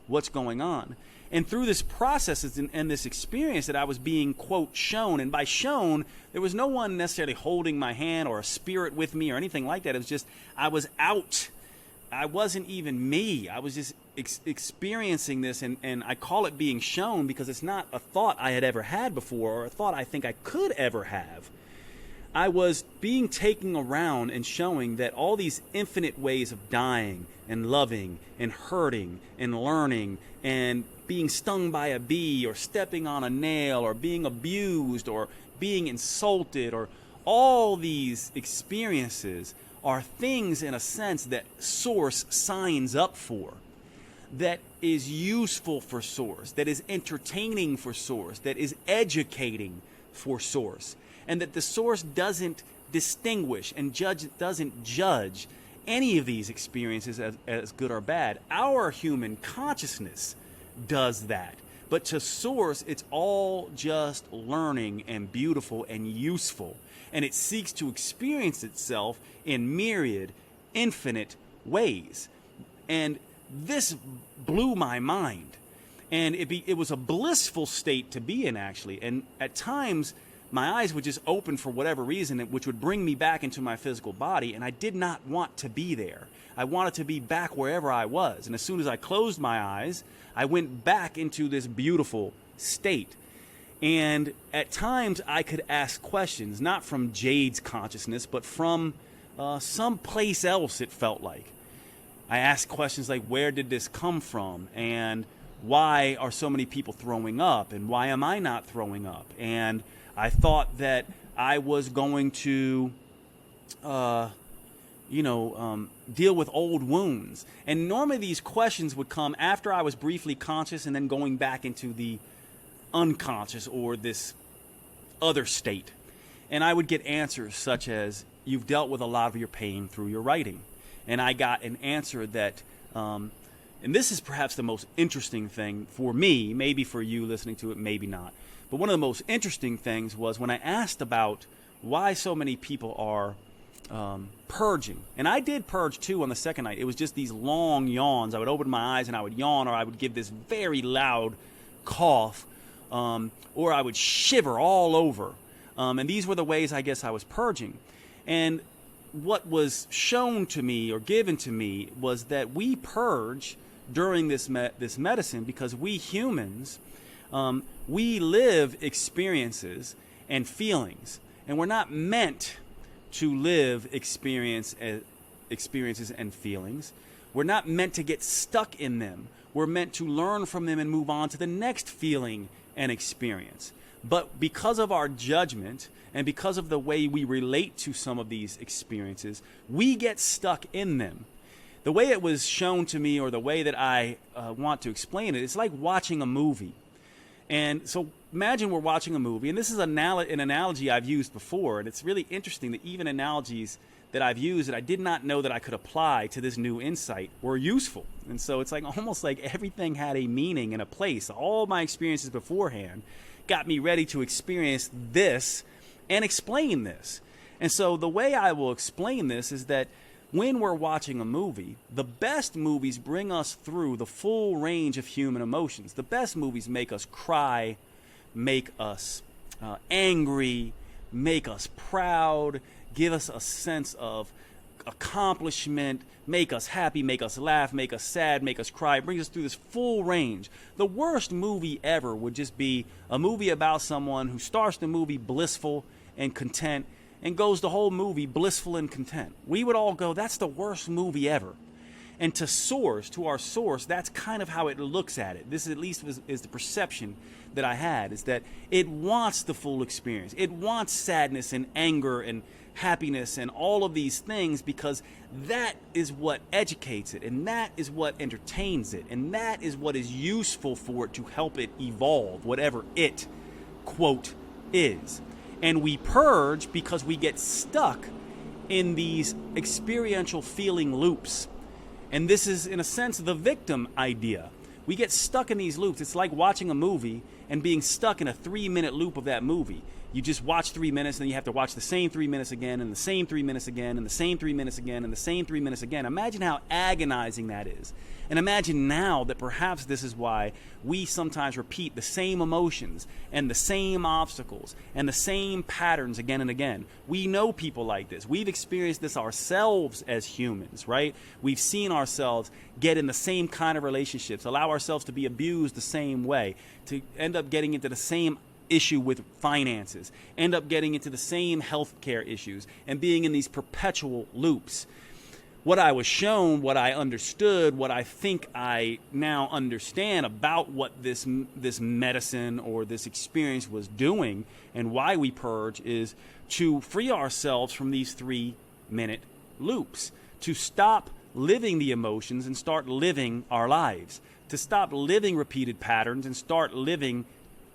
what's going on? And through this process and this experience that I was being, quote, shown, and by shown, there was no one necessarily holding my hand or a spirit with me or anything like that. It was just, I was out. I wasn't even me. I was just experiencing this, and I call it being shown because it's not a thought I had ever had before or a thought I think I could ever have. I was being taken around and showing that all these infinite ways of dying and loving and hurting and learning and being stung by a bee or stepping on a nail or being abused or being insulted, or all these experiences are things in a sense that Source signs up for, that is useful for Source, that is entertaining for Source, that is educating for Source, and that the Source doesn't distinguish and doesn't judge any of these experiences as good or bad. Our human consciousness does that. But to Source, it's all just learning and beautiful and useful. And it seeks to experience itself in myriad, infinite ways. And this blew my mind. And it was a blissful state to be in, actually. And at times, my eyes would just open for whatever reason, which would bring me back into my physical body, and I did not want to be there. I wanted to be back wherever I was. And as soon as I closed my eyes, I went back into this beautiful state. And at times, I could ask questions, not from Jade's consciousness, but from someplace else, it felt like. I asked questions like, where did this come from? And why are so many people throwing up? And why am I not throwing up? And I thought that I was going to, deal with old wounds. And normally these questions would come after I was briefly conscious and then going back into the unconscious or this other state. And I would get answers such as, you've dealt with a lot of your pain through your writing. And I got an answer that, and this is perhaps the most interesting thing for me, maybe for you listening to it, maybe not. But one of the most interesting things was when I asked about why so many people are purging. And I did purge too on the second night. It was just these long yawns. I would open my eyes and I would yawn, or I would give this very loud cough, or I would shiver all over. And these were the ways I guess I was purging. And what was shown to me or given to me was that we purge during this medicine because we humans, we live experiences and feelings. And we're not meant to live experiences and feelings. We're not meant to get stuck in them. We're meant to learn from them and move on to the next feeling and experience. But because of our judgment and because of the way we relate to some of these experiences, we get stuck in them. The way it was shown to me, or the way that I want to explain it, it's like watching a movie. And so imagine we're watching a movie, and this is an analogy I've used before, and it's really interesting that even analogies that I've used that I did not know that I could apply to this new insight were useful. And so it's like almost like everything had a meaning and a place. All my experiences beforehand got me ready to experience this and explain this. And so the way I will explain this is that when we're watching a movie, the best movies bring us through the full range of human emotions. The best movies make us cry, make us angry, make us proud, give us a sense of accomplishment, make us happy, make us laugh, make us sad, make us cry. It brings us through this full range. The worst movie ever would just be a movie about someone who starts the movie blissful and content and goes the whole movie blissful and content. We would all go, that's the worst movie ever. And to our source, that's kind of how it looks at it. This at least is the perception that I had, is that it wants the full experience. It wants sadness and anger and happiness and all of these things, because that is what educates it, and that is what entertains it, and that is what is useful for it to help it evolve, whatever it, quote, is. And we purge because we get stuck in these experiential feeling loops. And this is, in a sense, the victim idea. We get stuck in these loops. It's like watching a movie and being stuck in a 3-minute loop of that movie. You just watch 3 minutes, and then you have to watch the same 3 minutes again, and the same 3 minutes again, and the same 3 minutes again, and the same 3 minutes again. Imagine how agonizing that is. And imagine now that perhaps this is why we sometimes repeat the same emotions and the same obstacles and the same patterns again and again. We know people like this. We've experienced this ourselves as humans, right? We've seen ourselves get in the same kind of relationships, allow ourselves to be abused the same way, to end up getting into the same issue with finances, end up getting into the same healthcare issues, and being in these perpetual loops. What I was shown, what I understood, what I think I now understand about what this medicine or this experience was doing and why we purge is to free ourselves from these 3-minute loops, to stop living the emotions and start living our lives, to stop living repeated patterns and start living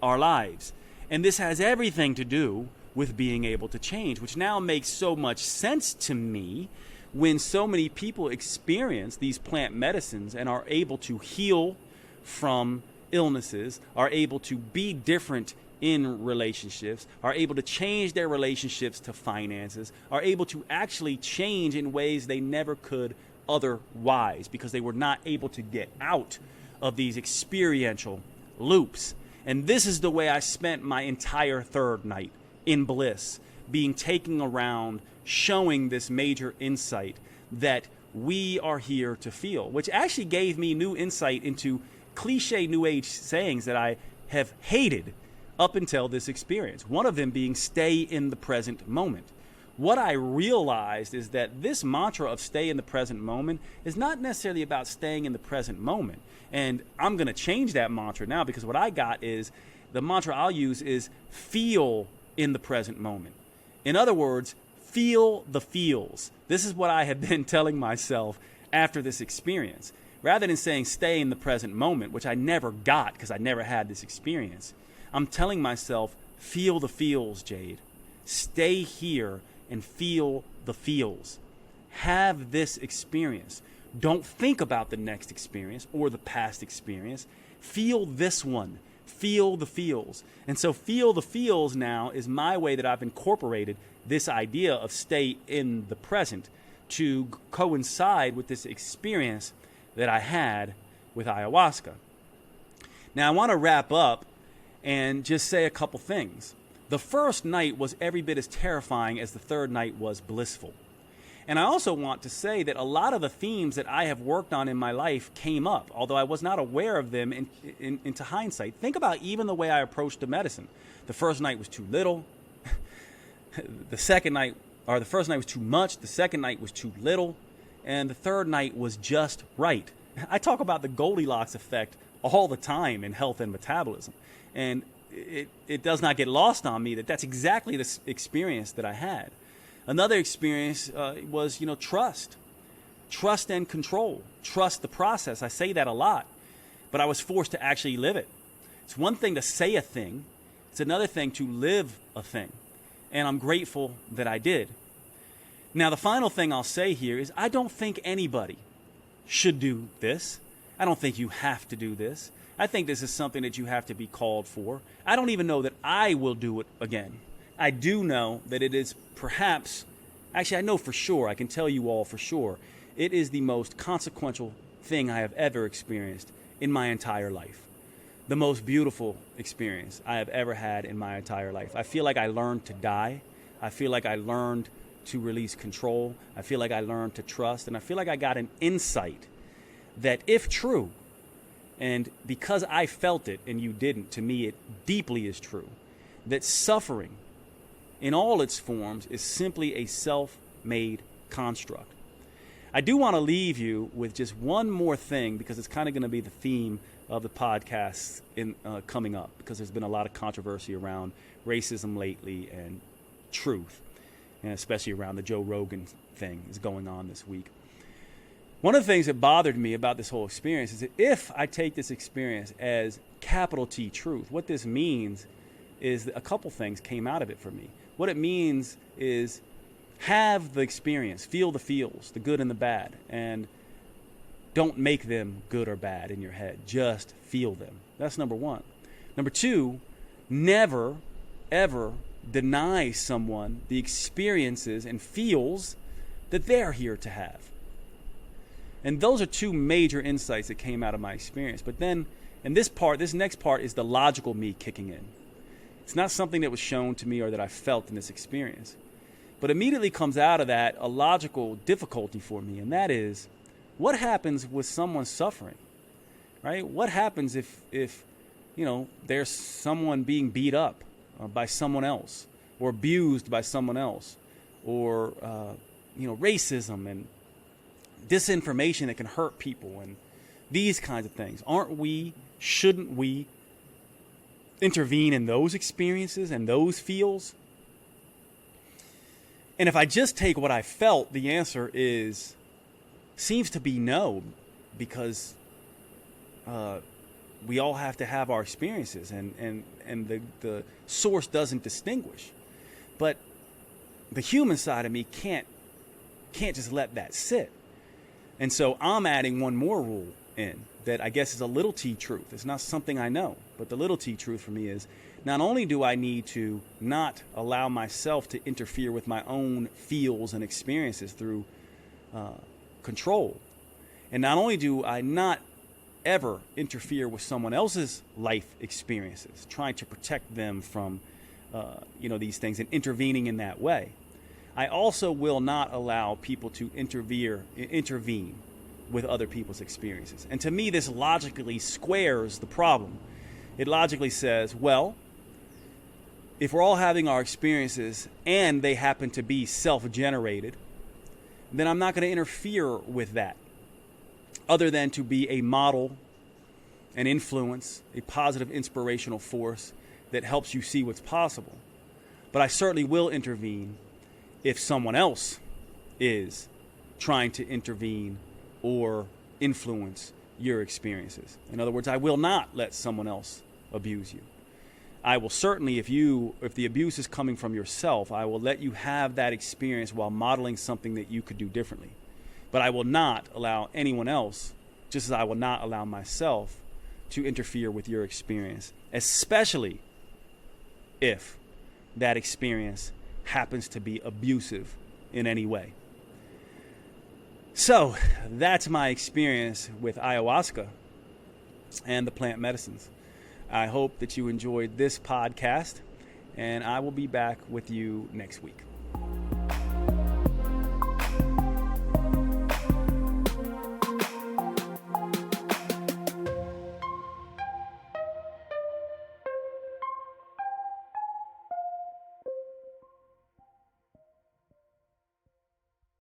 our lives. And this has everything to do with being able to change, which now makes so much sense to me when so many people experience these plant medicines and are able to heal from illnesses, are able to be different in relationships, are able to change their relationships to finances, are able to actually change in ways they never could otherwise because they were not able to get out of these experiential loops. And this is the way I spent my entire third night, in bliss, being taken around, showing this major insight that we are here to feel, which actually gave me new insight into cliche New Age sayings that I have hated up until this experience. One of them being stay in the present moment. What I realized is that this mantra of stay in the present moment is not necessarily about staying in the present moment. And I'm going to change that mantra now, because what I got is the mantra I'll use is feel in the present moment. In other words, feel the feels. This is what I have been telling myself after this experience. Rather than saying stay in the present moment, which I never got because I never had this experience, I'm telling myself, feel the feels, Jade. Stay here and feel the feels. Have this experience. Don't think about the next experience or the past experience. Feel this one. Feel the feels. And so feel the feels now is my way that I've incorporated this idea of stay in the present to coincide with this experience that I had with ayahuasca. Now, I want to wrap up and just say a couple things. The first night was every bit as terrifying as the third night was blissful. And I also want to say that a lot of the themes that I have worked on in my life came up, although I was not aware of them into hindsight. Think about even the way I approached the medicine. The first night was too little. The first night was too much. The second night was too little. And the third night was just right. I talk about the Goldilocks effect all the time in health and metabolism. And it does not get lost on me that that's exactly the experience that I had. Another experience was, trust and control, trust the process. I say that a lot, but I was forced to actually live it. It's one thing to say a thing. It's another thing to live a thing. And I'm grateful that I did. Now, the final thing I'll say here is I don't think anybody should do this. I don't think you have to do this. I think this is something that you have to be called for. I don't even know that I will do it again. I do know that it is perhaps, actually I know for sure, I can tell you all for sure, it is the most consequential thing I have ever experienced in my entire life. The most beautiful experience I have ever had in my entire life. I feel like I learned to die. I feel like I learned to release control. I feel like I learned to trust. And I feel like I got an insight that if true, and because I felt it and you didn't, to me it deeply is true, that suffering in all its forms is simply a self-made construct. I do want to leave you with just one more thing because it's kind of going to be the theme of the podcast coming up, because there's been a lot of controversy around racism lately and truth, and especially around the Joe Rogan thing is going on this week. One of the things that bothered me about this whole experience is that if I take this experience as capital T truth, what this means is that a couple things came out of it for me. What it means is have the experience, feel the feels, the good and the bad, and don't make them good or bad in your head. Just feel them. That's number one. Number two, never, ever deny someone the experiences and feels that they're here to have. And those are two major insights that came out of my experience. But then, and this next part is the logical me kicking in. It's not something that was shown to me or that I felt in this experience. But immediately comes out of that a logical difficulty for me, and that is, what happens with someone suffering, right? What happens if there's someone being beat up by someone else, or abused by someone else, or racism and disinformation that can hurt people and these kinds of things? Shouldn't we intervene in those experiences and those feels? And if I just take what I felt, the answer seems to be no, because we all have to have our experiences, and the source doesn't distinguish. But the human side of me can't just let that sit. And so I'm adding one more rule in that I guess is a little T truth. It's not something I know, but the little T truth for me is not only do I need to not allow myself to interfere with my own feels and experiences through control, and not only do I not ever interfere with someone else's life experiences, trying to protect them from these things and intervening in that way, I also will not allow people to intervene with other people's experiences. And to me, this logically squares the problem. It logically says, well, if we're all having our experiences and they happen to be self-generated, then I'm not going to interfere with that, other than to be a model, an influence, a positive inspirational force that helps you see what's possible. But I certainly will intervene if someone else is trying to intervene or influence your experiences. In other words, I will not let someone else abuse you. I will certainly, if the abuse is coming from yourself, I will let you have that experience while modeling something that you could do differently. But I will not allow anyone else, just as I will not allow myself, to interfere with your experience, especially if that experience happens to be abusive in any way. So that's my experience with ayahuasca and the plant medicines. I hope that you enjoyed this podcast, and I will be back with you next week.